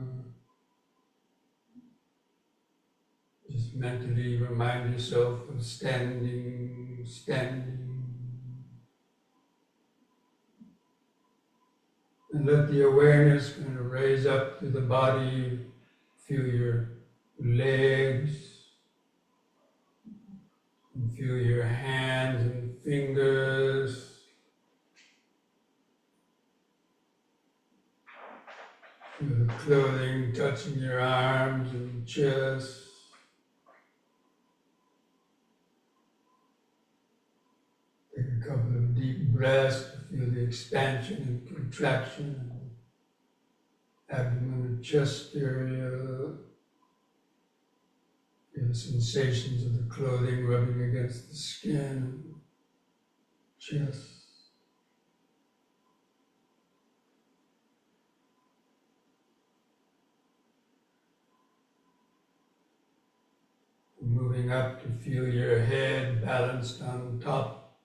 Just mentally remind yourself of standing, standing. And let the awareness kind of raise up to the body. Feel your legs. And feel your hands and fingers. Feel the clothing touching your arms and chest. Take a couple of deep breaths to feel the expansion and contraction of the abdomen and chest area. Feel the sensations of the clothing rubbing against the skin, chest. Moving up to feel your head balanced on top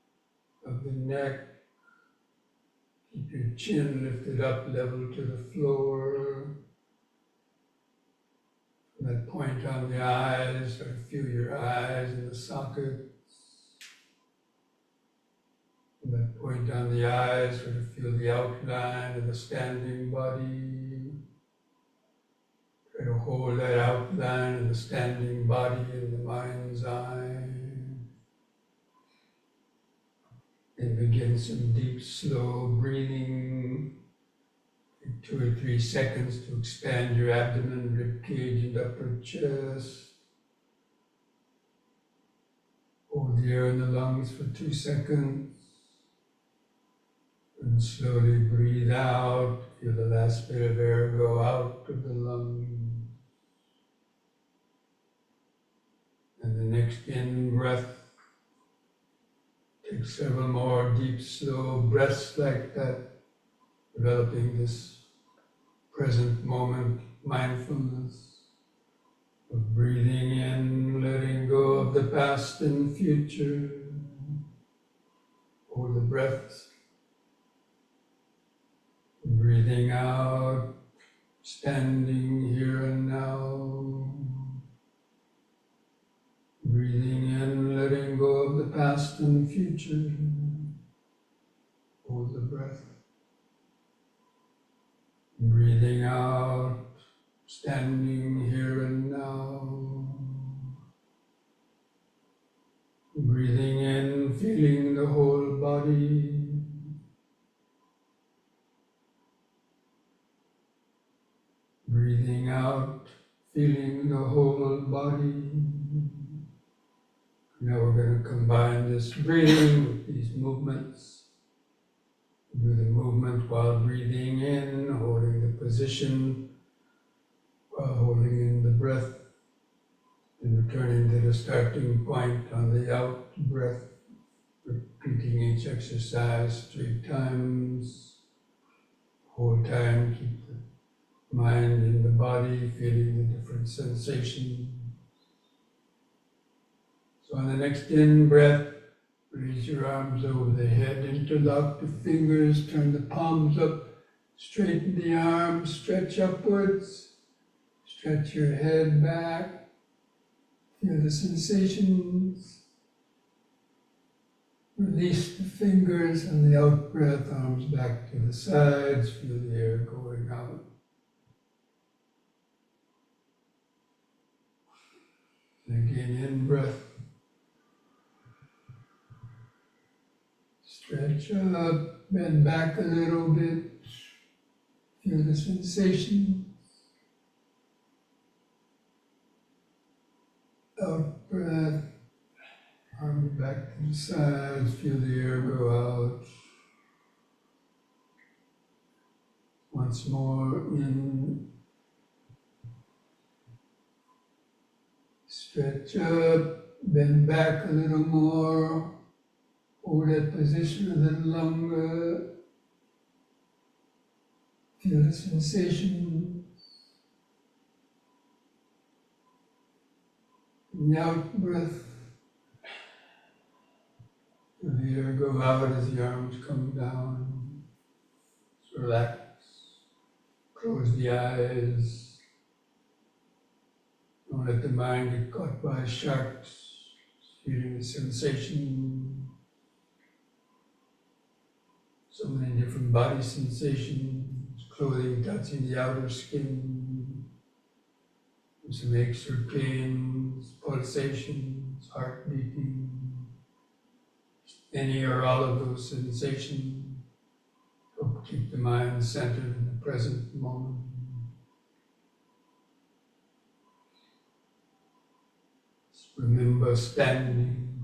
of the neck. Keep your chin lifted up level to the floor. From that point on the eyes, or feel your eyes in the sockets. From that point on the eyes, sort of feel the outline of the standing body. Try to hold that outline of the standing body in the mind's eye. And begin some deep, slow breathing. Take 2 or 3 seconds to expand your abdomen, rib cage, and upper chest. Hold the air in the lungs for 2 seconds. And slowly breathe out. Feel the last bit of air go out of the lungs. And the next in breath, take several more deep, slow breaths like that, developing this present moment mindfulness of breathing in, letting go of the past and future. Hold the breath. Breathing out, standing here and now. Breathing in, letting go of the past and future. Hold the breath. Breathing out, standing here and now. Breathing in, feeling the whole body. Breathing out, feeling the whole body. Now we're going to combine this breathing with these movements. Do the movement while breathing in, holding the position, while holding in the breath, and returning to the starting point on the out breath, repeating each exercise 3 times. Whole time, keep the mind in the body, feeling the different sensations. So on the next in breath, raise your arms over the head, interlock the fingers, turn the palms up, straighten the arms, stretch upwards, stretch your head back, feel the sensations. Release the fingers on the out breath, arms back to the sides, feel the air going out. And again, in breath. Stretch up, bend back a little bit, feel the sensations. Out breath, arms back to the sides, feel the air go out. Once more in. Stretch up, bend back a little more, hold that position a little longer. Feel the sensation. In the out breath, feel the air go out as the arms come down. Just relax, close the eyes. Don't let the mind get caught by sharks. Just feeling the sensation. So many different body sensations, clothing touching the outer skin, some aches or pains, pulsations, heart beating, any or all of those sensations help keep the mind centered in the present moment. Just remember standing,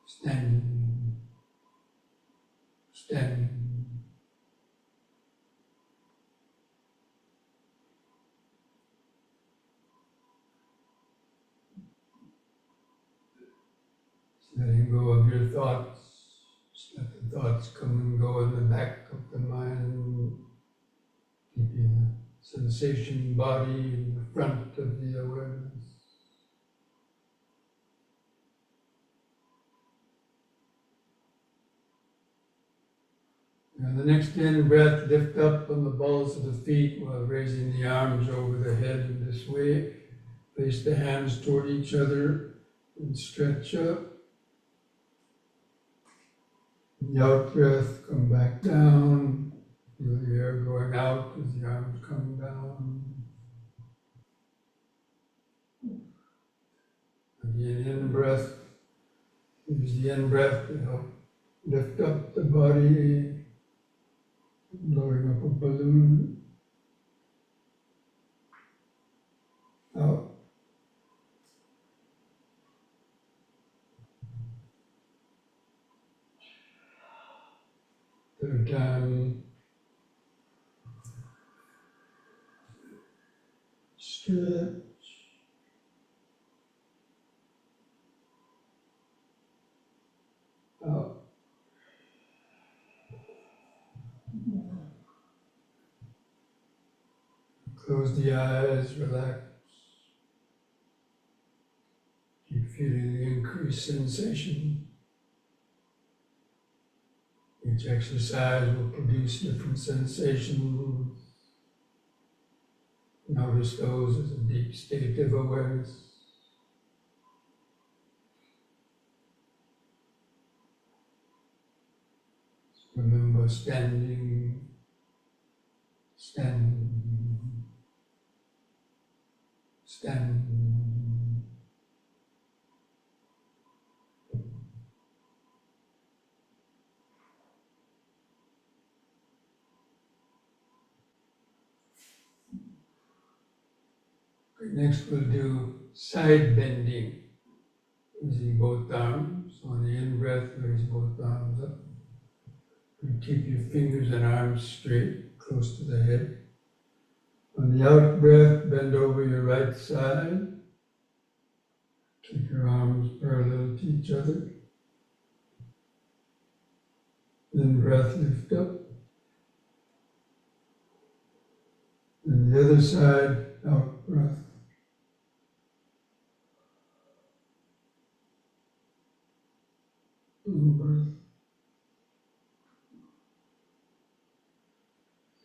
standing, standing. Letting go of your thoughts, just let the thoughts come and go in the back of the mind, keeping the sensation body in the front of the awareness. And the next in-breath, lift up on the balls of the feet while raising the arms over the head in this way. Place the hands toward each other and stretch up. The out breath, come back down. Feel the air going out as the arms come down. Again, in breath. Use the in breath to help lift up the body, blowing up a balloon. Out. Third time. Stretch. Out. Close the eyes, relax. Keep feeling the increased sensation. Each exercise will produce different sensations. Notice those as a deep state of awareness. Remember standing, standing, standing. Okay, next we'll do side bending, using both arms. On the in-breath, raise both arms up. And keep your fingers and arms straight, close to the head. On the out breath, bend over your right side. Keep your arms parallel to each other. In breath, lift up. And the other side, out breath. In breath.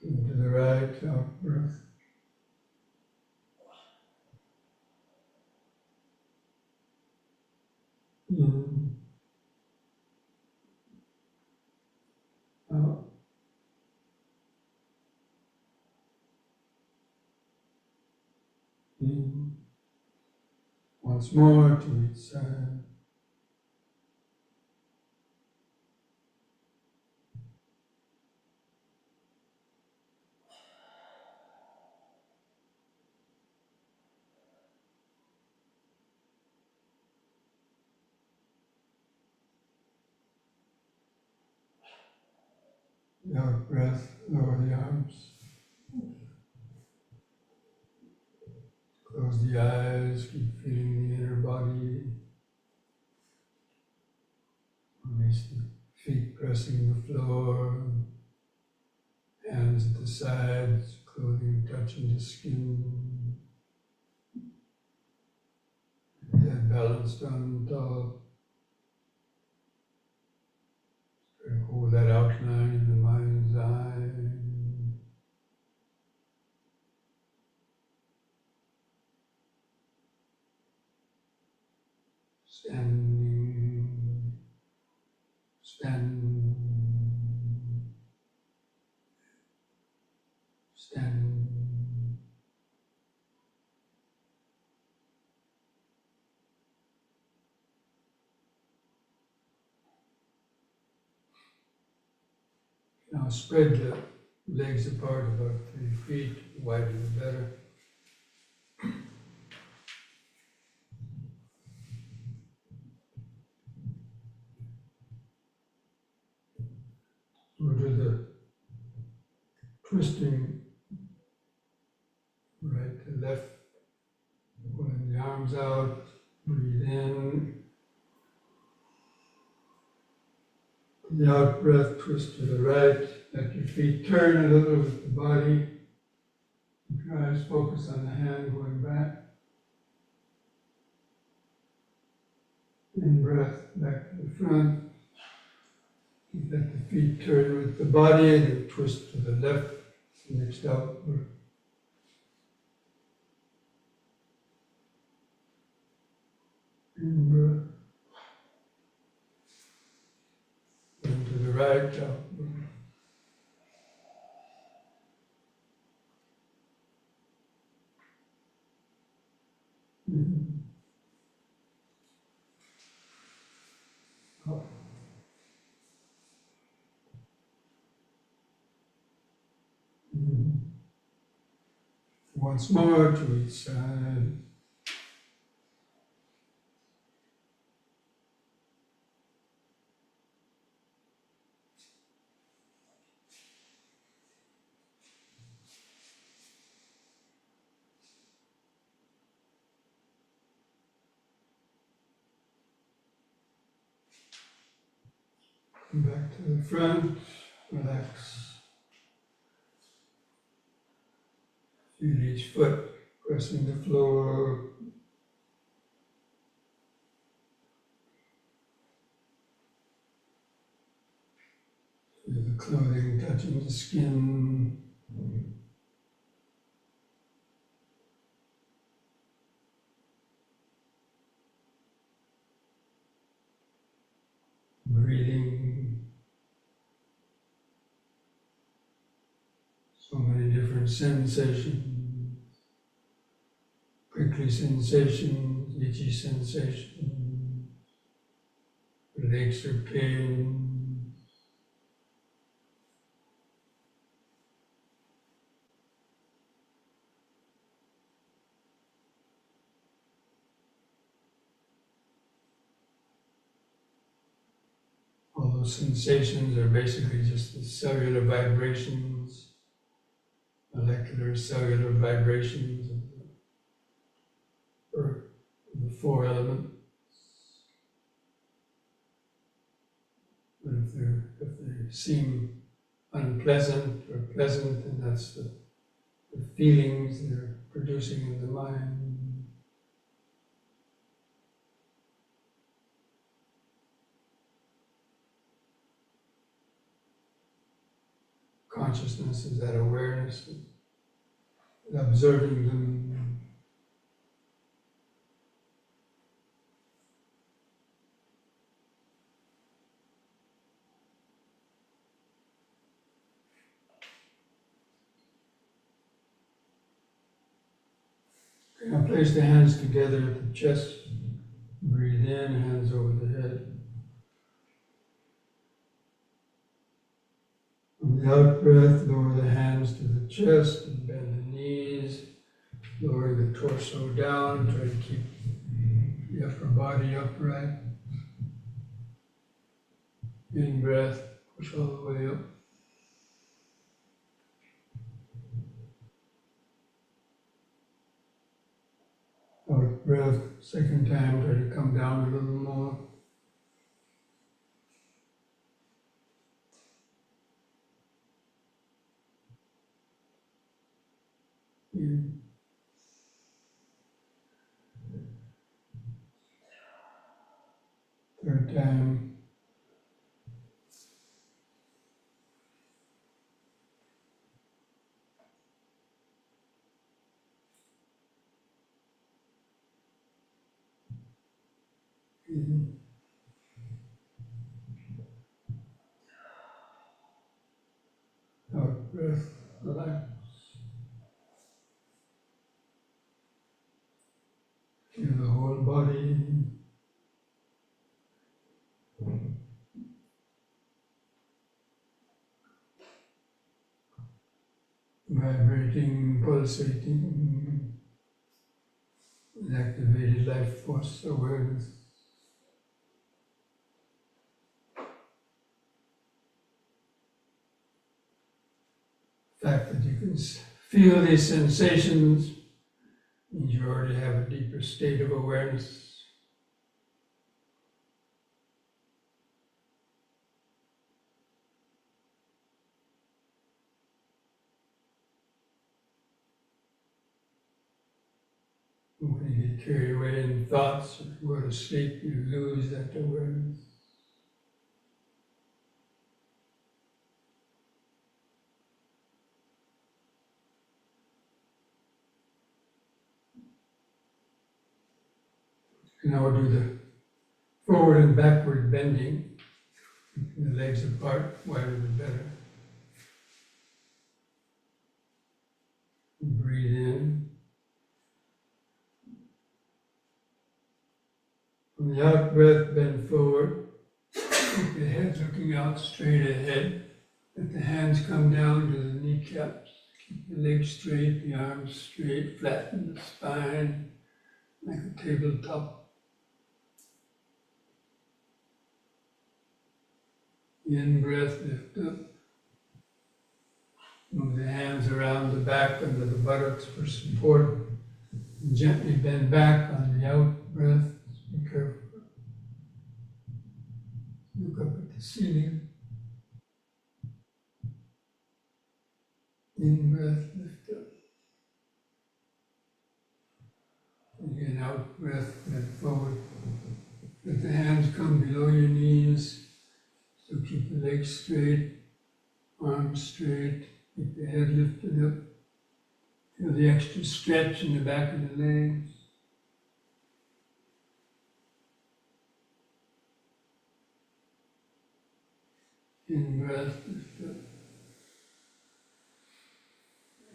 Into the right, out breath. In, out. In. Once more to each side. The out breath, lower the arms. Close the eyes, keep feeling the inner body. Release the feet pressing the floor, hands at the sides, clothing touching the skin. Head balanced on top. Try to hold that outline in the mind's eye. Standing, standing, standing. Now spread the legs apart about 3 feet, wider the better. Go to the twisting right to left, pulling the arms out, breathe in. The out breath, twist to the right, let your feet turn a little with the body. Keep your eyes focused on the hand going back. In breath, back to the front. Let the feet turn with the body and twist to the left, next outward. In breath. Then to the right, outward. Up. Once more to each side. Come back to the front, relax. Feel each foot pressing the floor. Feel the clothing touching the skin. Breathing. So many different sensations. Prickly sensations, itchy sensations, aches or pain. All those sensations are basically just the cellular vibrations, molecular cellular vibrations of the earth, of the 4 elements. But if they seem unpleasant or pleasant, then that's the feelings they're producing in the mind. Consciousness is that awareness, observing them. Now place the hands together at the chest. Breathe in, hands over the head. On the out breath, lower the hands to the chest and bend the knees. Lower the torso down, try to keep the upper body upright. In breath, push all the way up. Second time, try to come down a little more. In. Third time. In. Out breath, relax. Feel the whole body. Vibrating, pulsating, activated life force awareness. The fact that you can feel these sensations means you already have a deeper state of awareness. When you get carried away in thoughts or go to sleep, you lose that awareness. Now we'll do the forward and backward bending. The legs apart, wider the better. Breathe in. On the out breath, bend forward. Keep the head looking out straight ahead. Let the hands come down to the kneecaps. Keep the legs straight, the arms straight, flatten the spine like a tabletop. In breath, lift up. Move the hands around the back under the buttocks for support. And gently bend back on the out breath. Be careful. Look up at the ceiling. In breath, lift up. Again, out breath, bend forward. Let the hands come below your knees. So keep the legs straight, arms straight, keep the head lifted up. Feel the extra stretch in the back of the legs. In breath, lift up.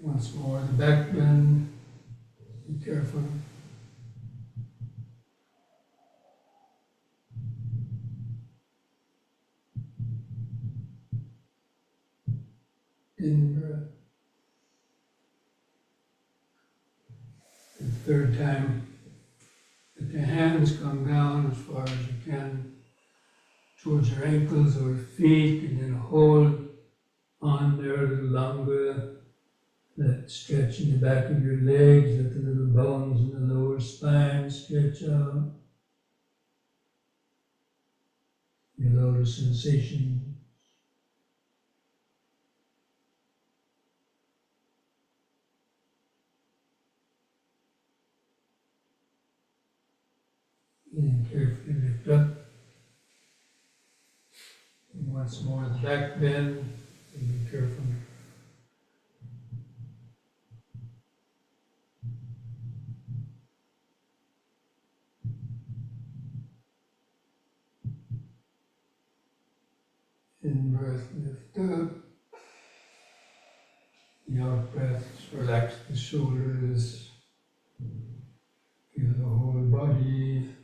Once more, the back bend. Be careful. In breath. The third time, let the hands come down as far as you can towards your ankles or feet, and then hold on there a little longer. That stretch in the back of your legs, let the little bones in the lower spine stretch out. Feel those sensations. And carefully lift up. And once more, the back bend, and be careful. In breath, lift up. The out breath, relax the shoulders. Feel the whole body.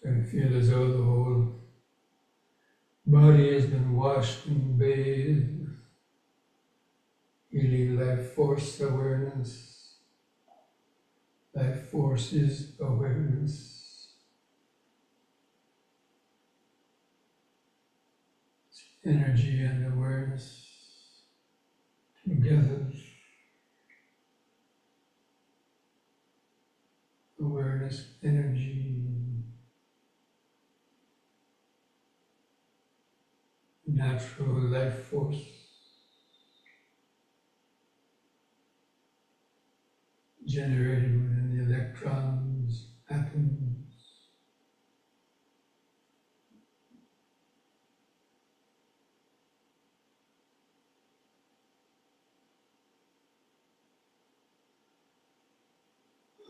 So you feel as though the whole body has been washed and bathed with healing life force awareness. Life force is awareness. It's energy and awareness. together. Awareness, energy, natural life force, generated within the electrons, atoms.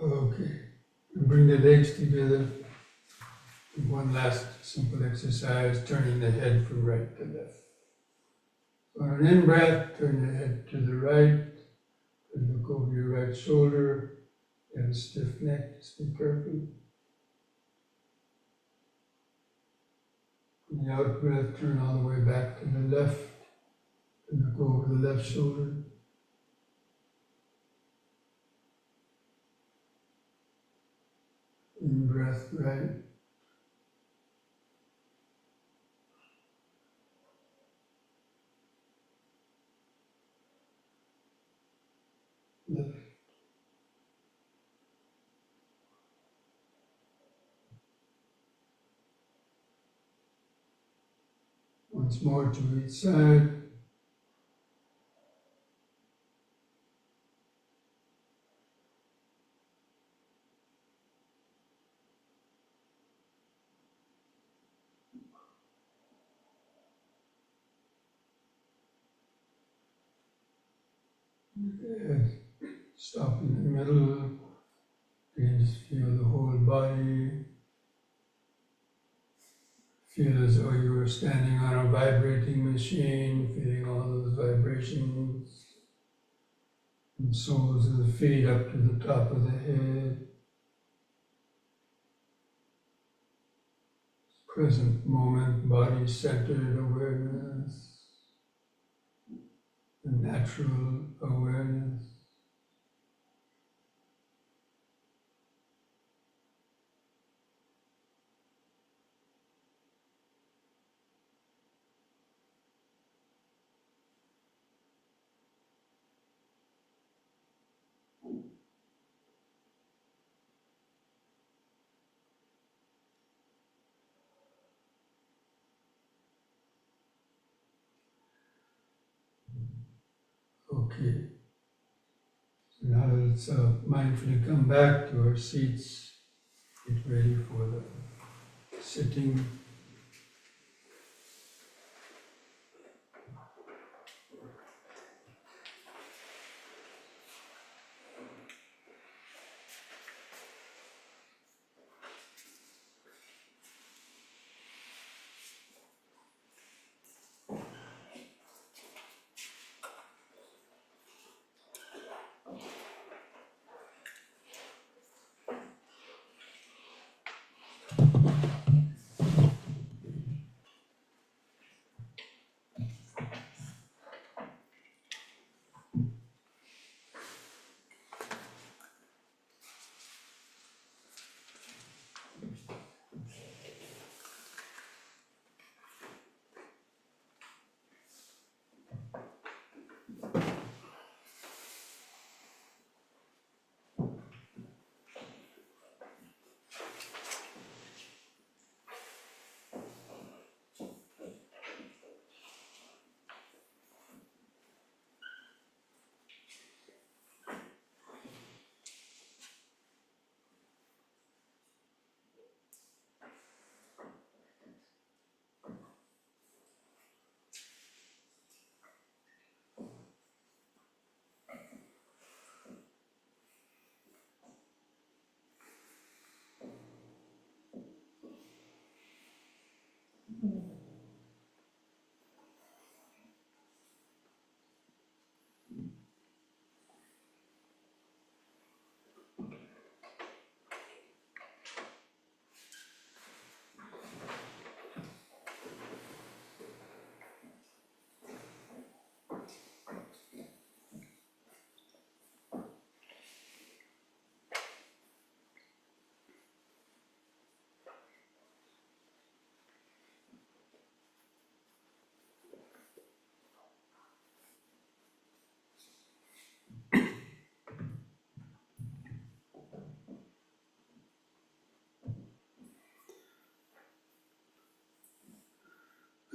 Okay, and bring the legs together. One last simple exercise, turning the head from right to left. On an in-breath, turn the head to the right, and look over your right shoulder. You have a stiff neck, just be careful. On the out-breath, turn all the way back to the left, and look over the left shoulder. In-breath, right. Left. Once more to each side. Good. Stop in the middle. You just feel the whole body. Feel as though you were standing on a vibrating machine, feeling all those vibrations. And soles of the feet up to the top of the head. Present moment, body-centered awareness. The natural awareness. Okay. So now let's mindfully come back to our seats. Get ready for the sitting.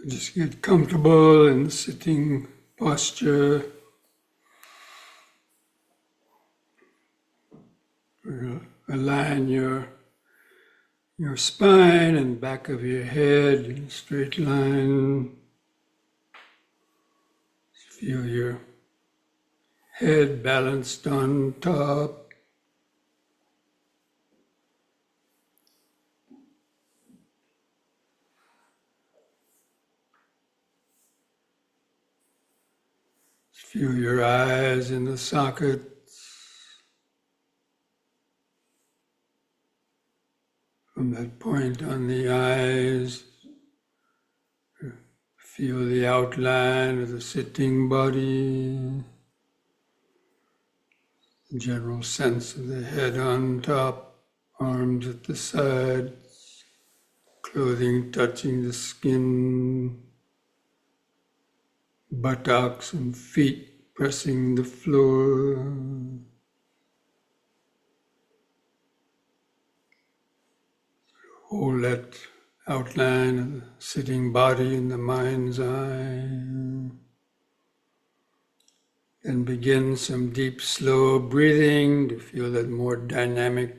Just get comfortable in the sitting posture. Align your spine and back of your head in a straight line. Feel your head balanced on top. Feel your eyes in the sockets. From that point on the eyes, feel the outline of the sitting body, the general sense of the head on top, arms at the sides, clothing touching the skin, buttocks and feet pressing the floor. Hold that outline of the sitting body in the mind's eye. Then begin some deep, slow breathing to feel that more dynamic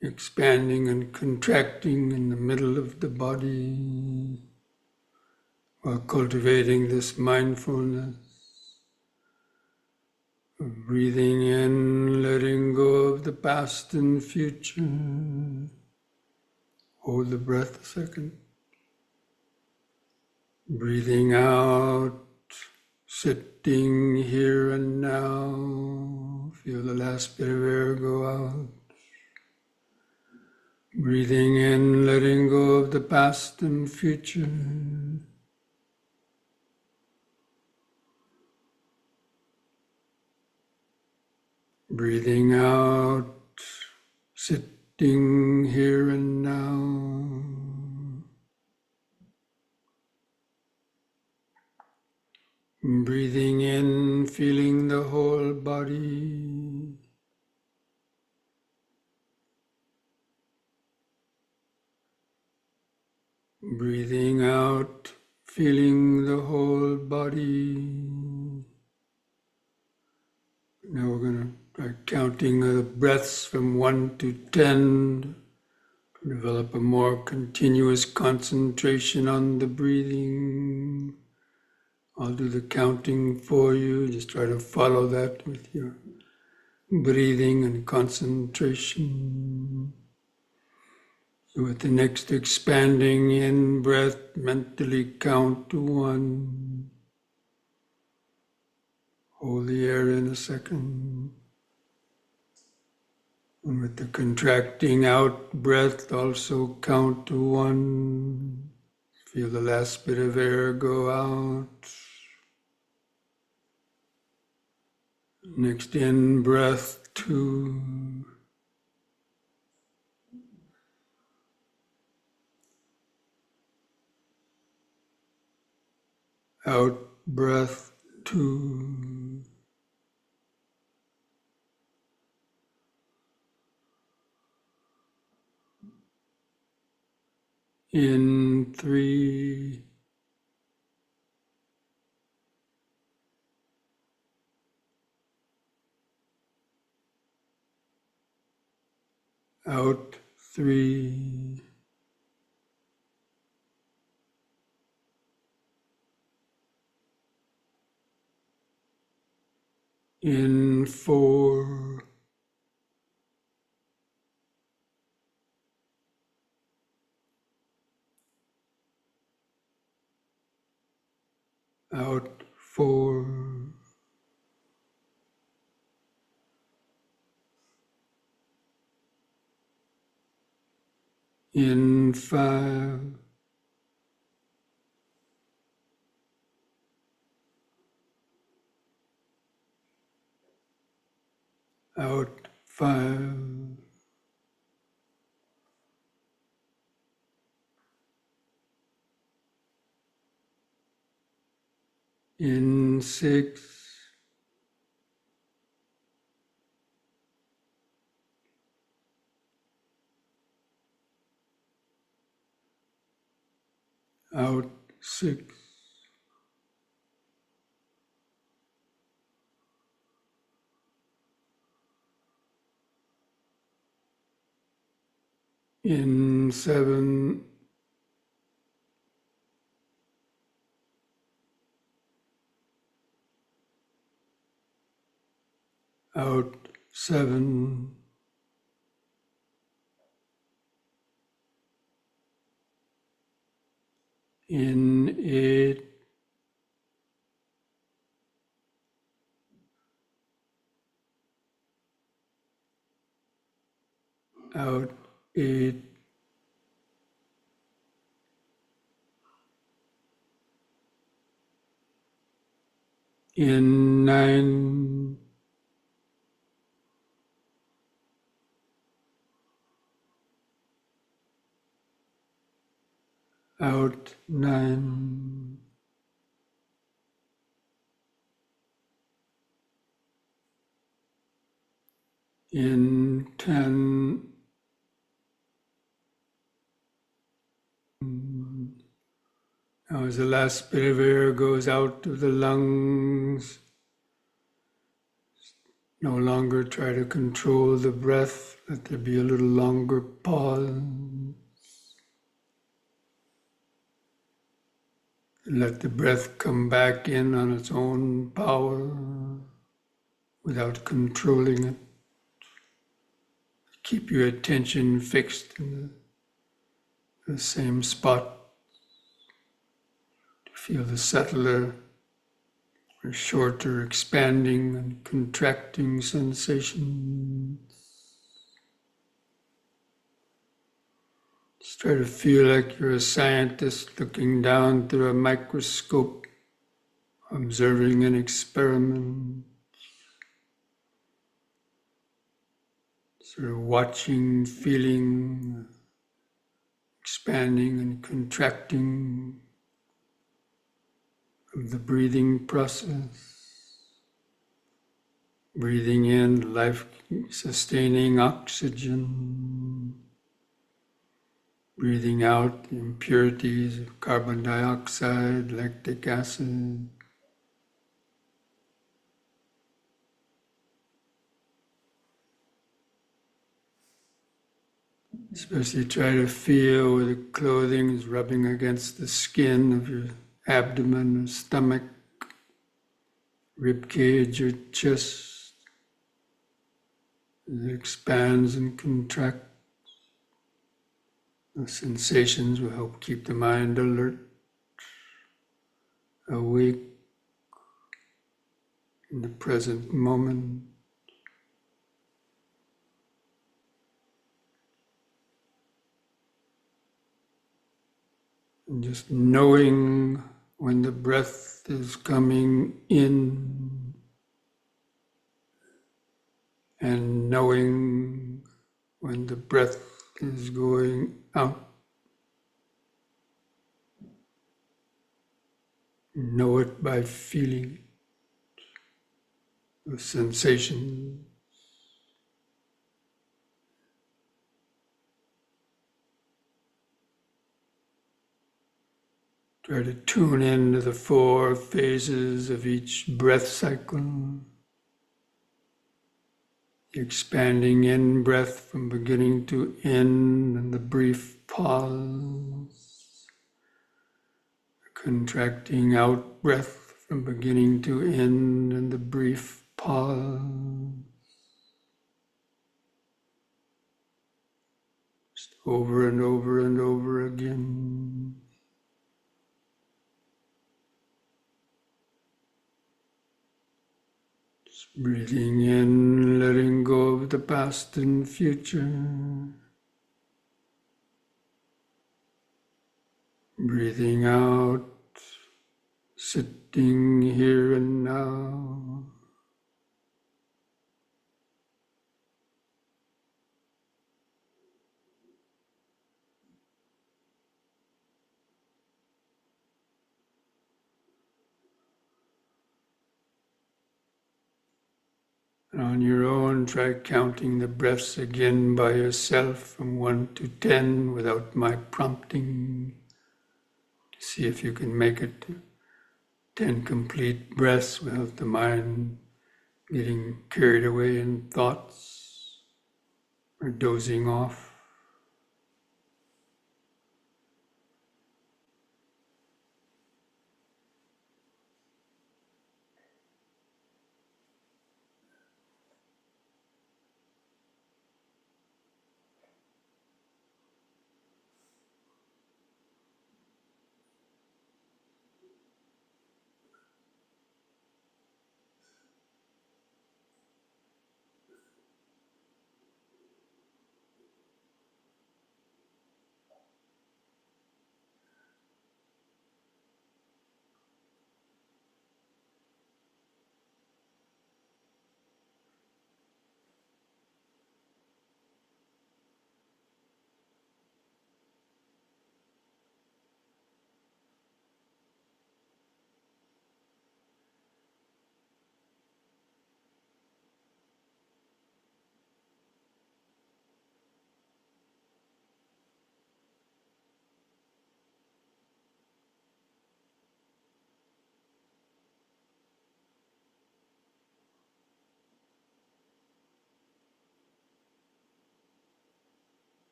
expanding and contracting in the middle of the body while cultivating this mindfulness of breathing in, letting go of the past and future. Hold the breath a second. Breathing out, sitting here and now. Feel the last bit of air go out. Breathing in, letting go of the past and future. Breathing out, sitting here and now. Breathing in, feeling the whole body. Breathing out, feeling the whole body. Now we're going to try counting the breaths from 1 to 10 to develop a more continuous concentration on the breathing. I'll do the counting for you. Just try to follow that with your breathing and concentration. So with the next expanding in breath, mentally count to 1. Hold the air in a second. And with the contracting out breath, also count to 1. Feel the last bit of air go out. Next in breath, 2. Out breath, 2. In 3. Out 3. In 4. Out 4. In 5. Out 5. In 6. Out 6, in 7, out 7, in 8, out 8, in 9, out 9, in 10, now as the last bit of air goes out of the lungs, no longer try to control the breath. Let there be a little longer pause. Let the breath come back in on its own power without controlling it. Keep your attention fixed in the same spot. To feel the subtler or shorter expanding and contracting sensations. Just try to feel like you're a scientist looking down through a microscope, observing an experiment, sort of watching, feeling, expanding and contracting of the breathing process. Breathing in life-sustaining oxygen. Breathing out the impurities of carbon dioxide, lactic acid. Especially try to feel where the clothing is rubbing against the skin of your abdomen or stomach, rib cage or chest. It expands and contracts. The sensations will help keep the mind alert, awake in the present moment. And just knowing when the breath is coming in and knowing when the breath is going out. Know it by feeling the sensation. Try to tune into the 4 phases of each breath cycle. The expanding in breath from beginning to end, and the brief pause. The contracting out breath from beginning to end, and the brief pause. Just over and over and over again. Breathing in, letting go of the past and future. Breathing out, sitting here and now. And on your own, try counting the breaths again by yourself from 1 to 10 without my prompting. See if you can make it to 10 complete breaths without the mind getting carried away in thoughts or dozing off.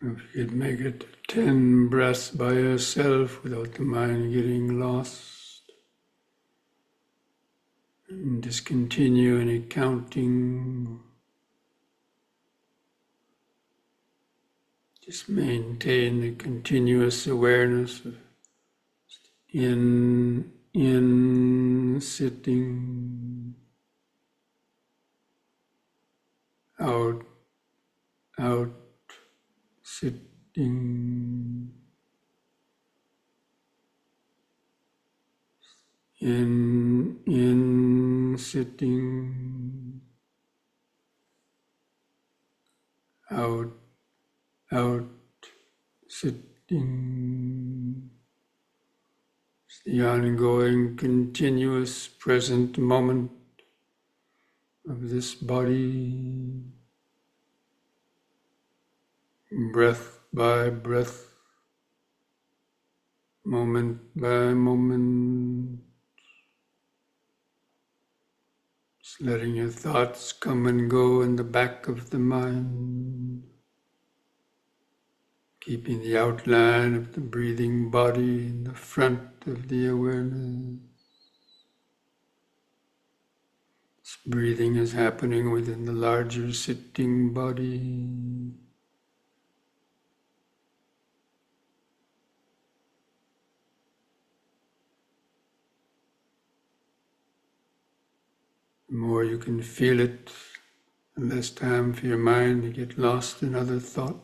If you could make it 10 breaths by yourself without the mind getting lost, and discontinue any counting. Just maintain the continuous awareness of in, sitting, out, sitting, in, sitting, out, sitting. It's the ongoing, continuous present moment of this body, breath by breath, moment by moment. Just letting your thoughts come and go in the back of the mind. Keeping the outline of the breathing body in the front of the awareness. This breathing is happening within the larger sitting body. The more you can feel it, the less time for your mind to get lost in other thoughts.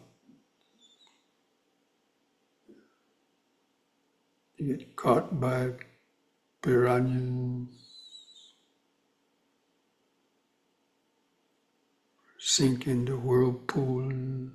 You get caught by piranhas, sink into whirlpools.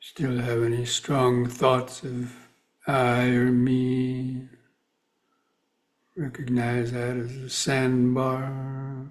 Still have any strong thoughts of I or me? Recognize that as a sandbar.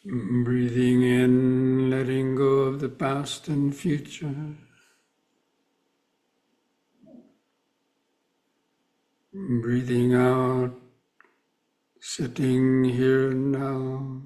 Breathing in, letting go of the past and future. Breathing out, sitting here and now.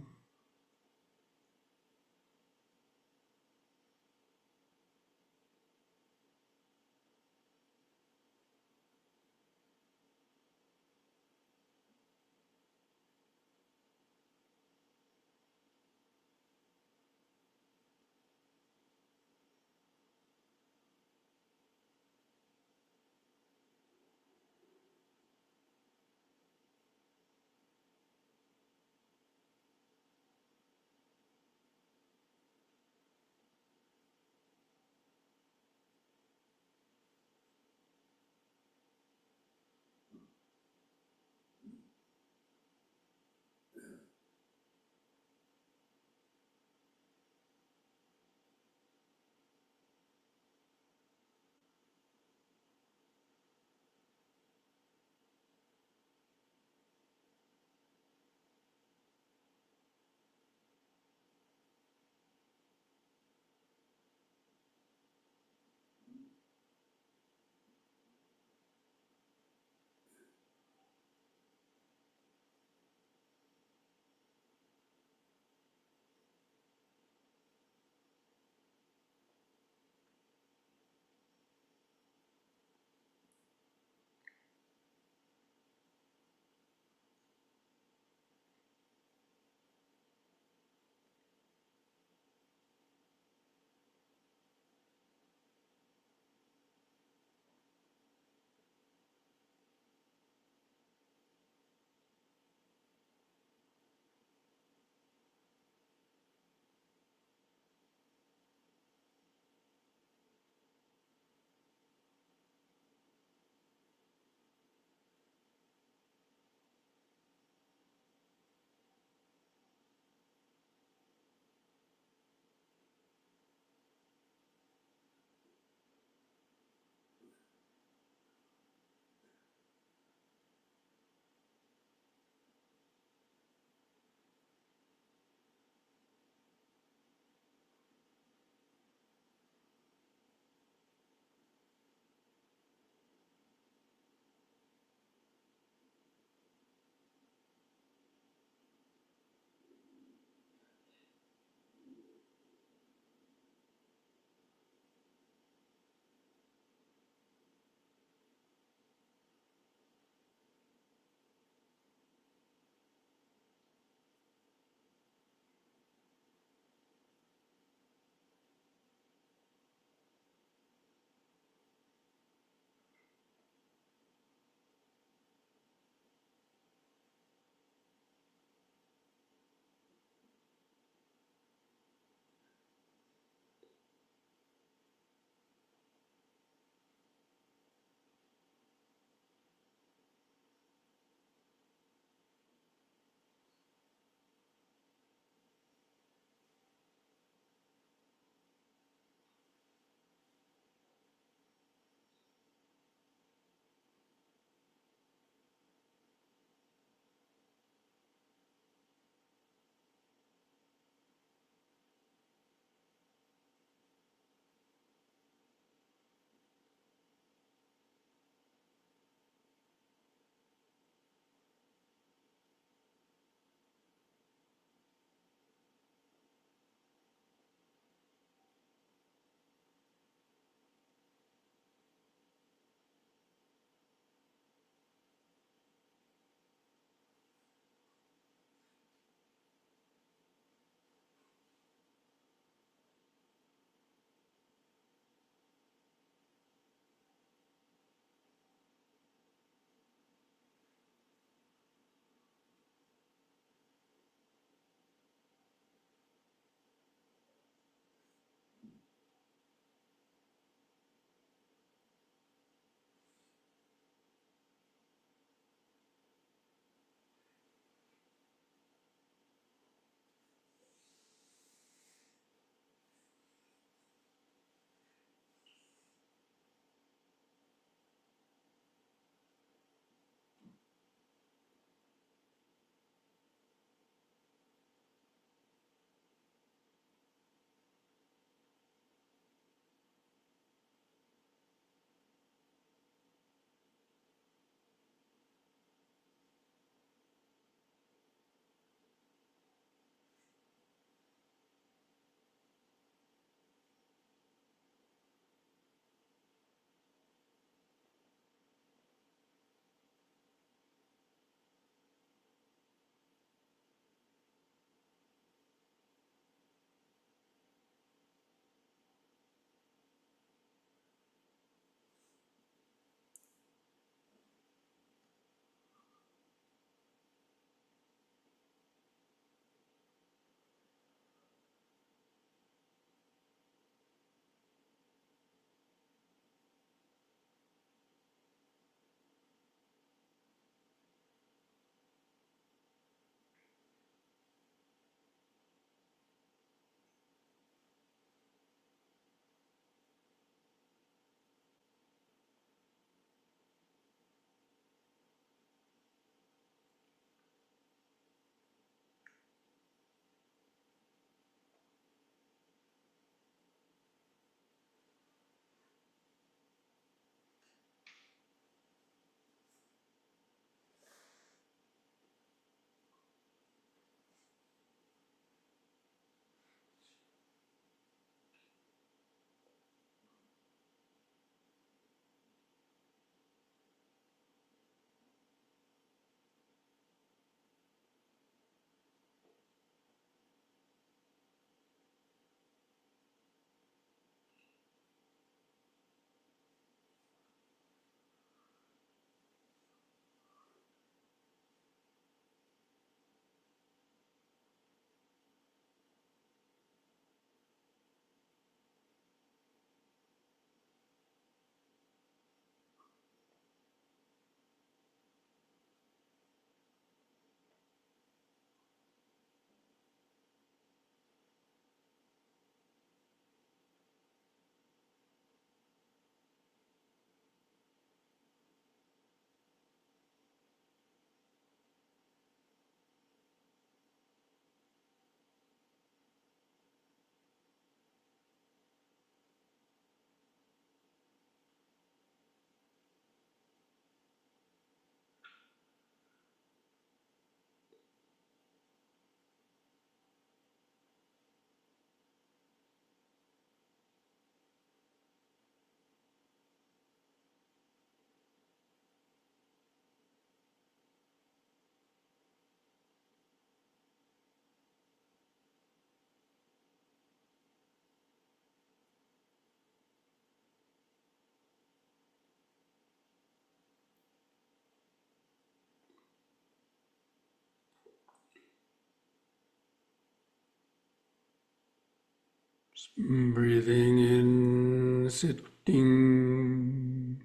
Breathing in, sitting.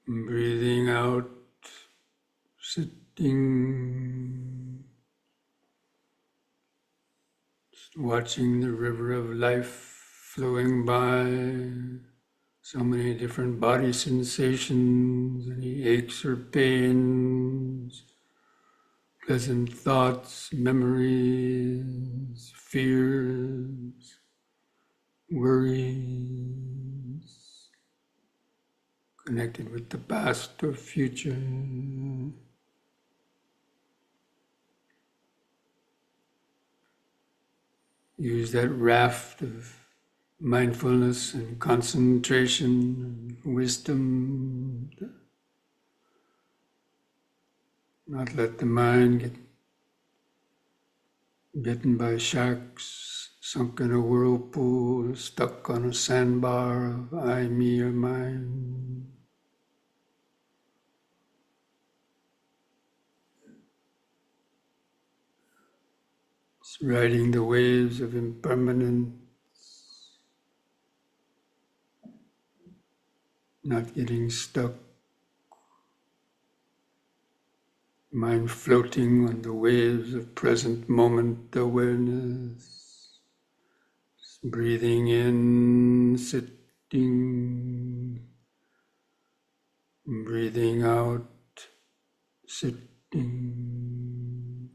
Breathing out, sitting. Just watching the river of life flowing by. So many different body sensations, any aches or pains, pleasant thoughts, memories, fears, worries, connected with the past or future. Use that raft of mindfulness and concentration and wisdom. Not let the mind get bitten by sharks, sunk in a whirlpool, stuck on a sandbar of I, me, or mine. It's riding the waves of impermanence, not getting stuck. Mind floating on the waves of present moment awareness. Just breathing in, sitting. Breathing out, sitting.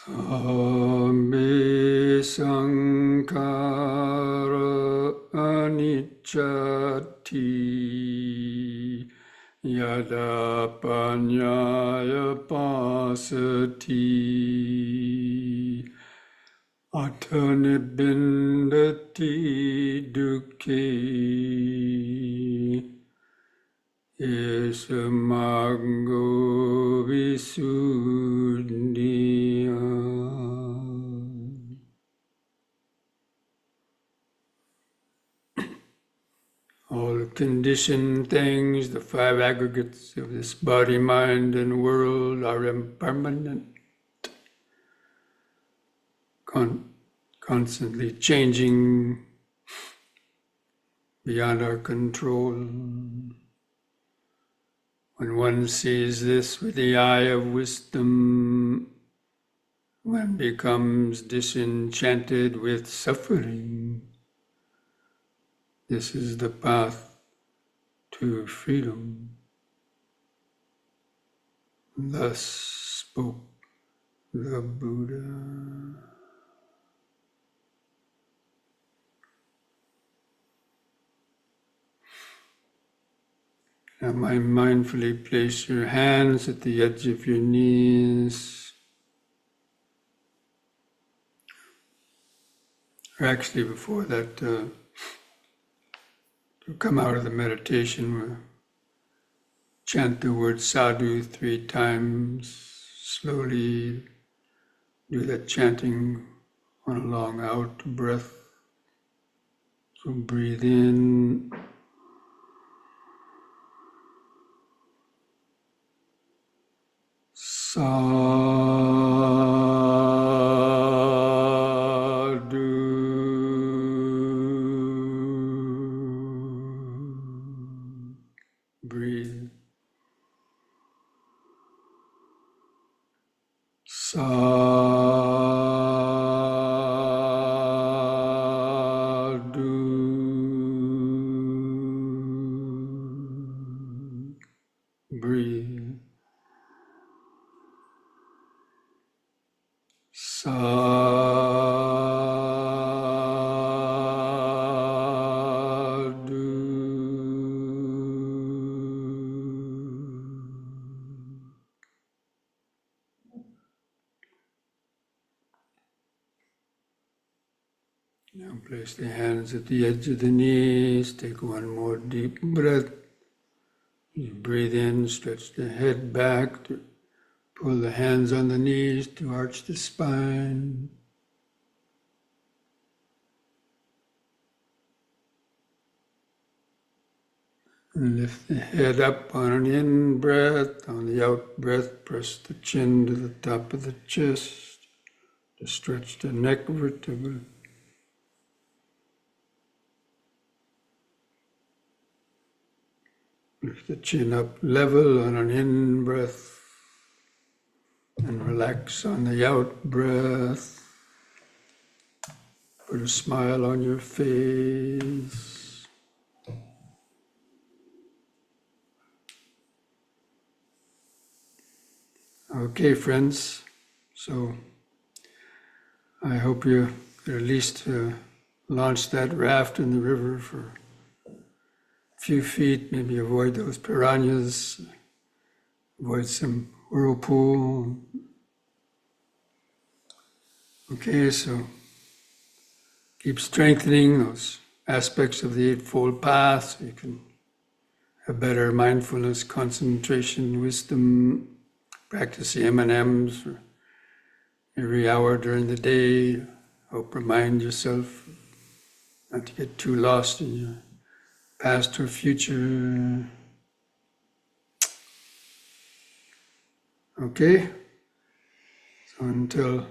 Sambe sankhara anicchati yada panyaya pasati atanibindati dukkhe Isamago visuddhiya. All conditioned things, the five aggregates of this body, mind, and world are impermanent, constantly changing beyond our control. When one sees this with the eye of wisdom, one becomes disenchanted with suffering. This is the path to freedom. Thus spoke the Buddha. Now, mindfully place your hands at the edge of your knees. Or actually, before that, to come out of the meditation, we'll chant the word sadhu 3 times. Slowly do that chanting on a long out breath. So breathe in. Sadhu. Breathe. Sadhu. Breathe. Sadhu. Now place the hands at the edge of the knees. Take one more deep breath. You breathe in, stretch the head back, to pull the hands on the knees to arch the spine. And lift the head up on an in-breath. On the out-breath, press the chin to the top of the chest to stretch the neck vertebra. Lift the chin up level on an in-breath and relax on the out-breath. Put a smile on your face. Okay, friends, so I hope you at least launch that raft in the river for a few feet, maybe avoid those piranhas, avoid some whirlpool. Okay, so keep strengthening those aspects of the Eightfold Path so you can have better mindfulness, concentration, wisdom. Practice the M&Ms for every hour during the day. Hope remind yourself not to get too lost in your past or future. Okay? So until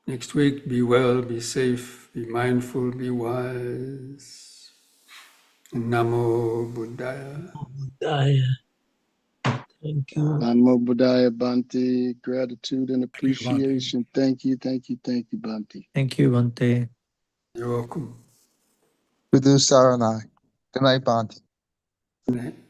next week, be well, be safe, be mindful, be wise. Namo Buddhaya. Thank you. Namo Buddhaya, Bhante. Gratitude and Thank you, Bhante. appreciation. Thank you, Bhante. Thank you, Bhante. You're welcome. Kudu Saranai. Good night, Bhante. Good night.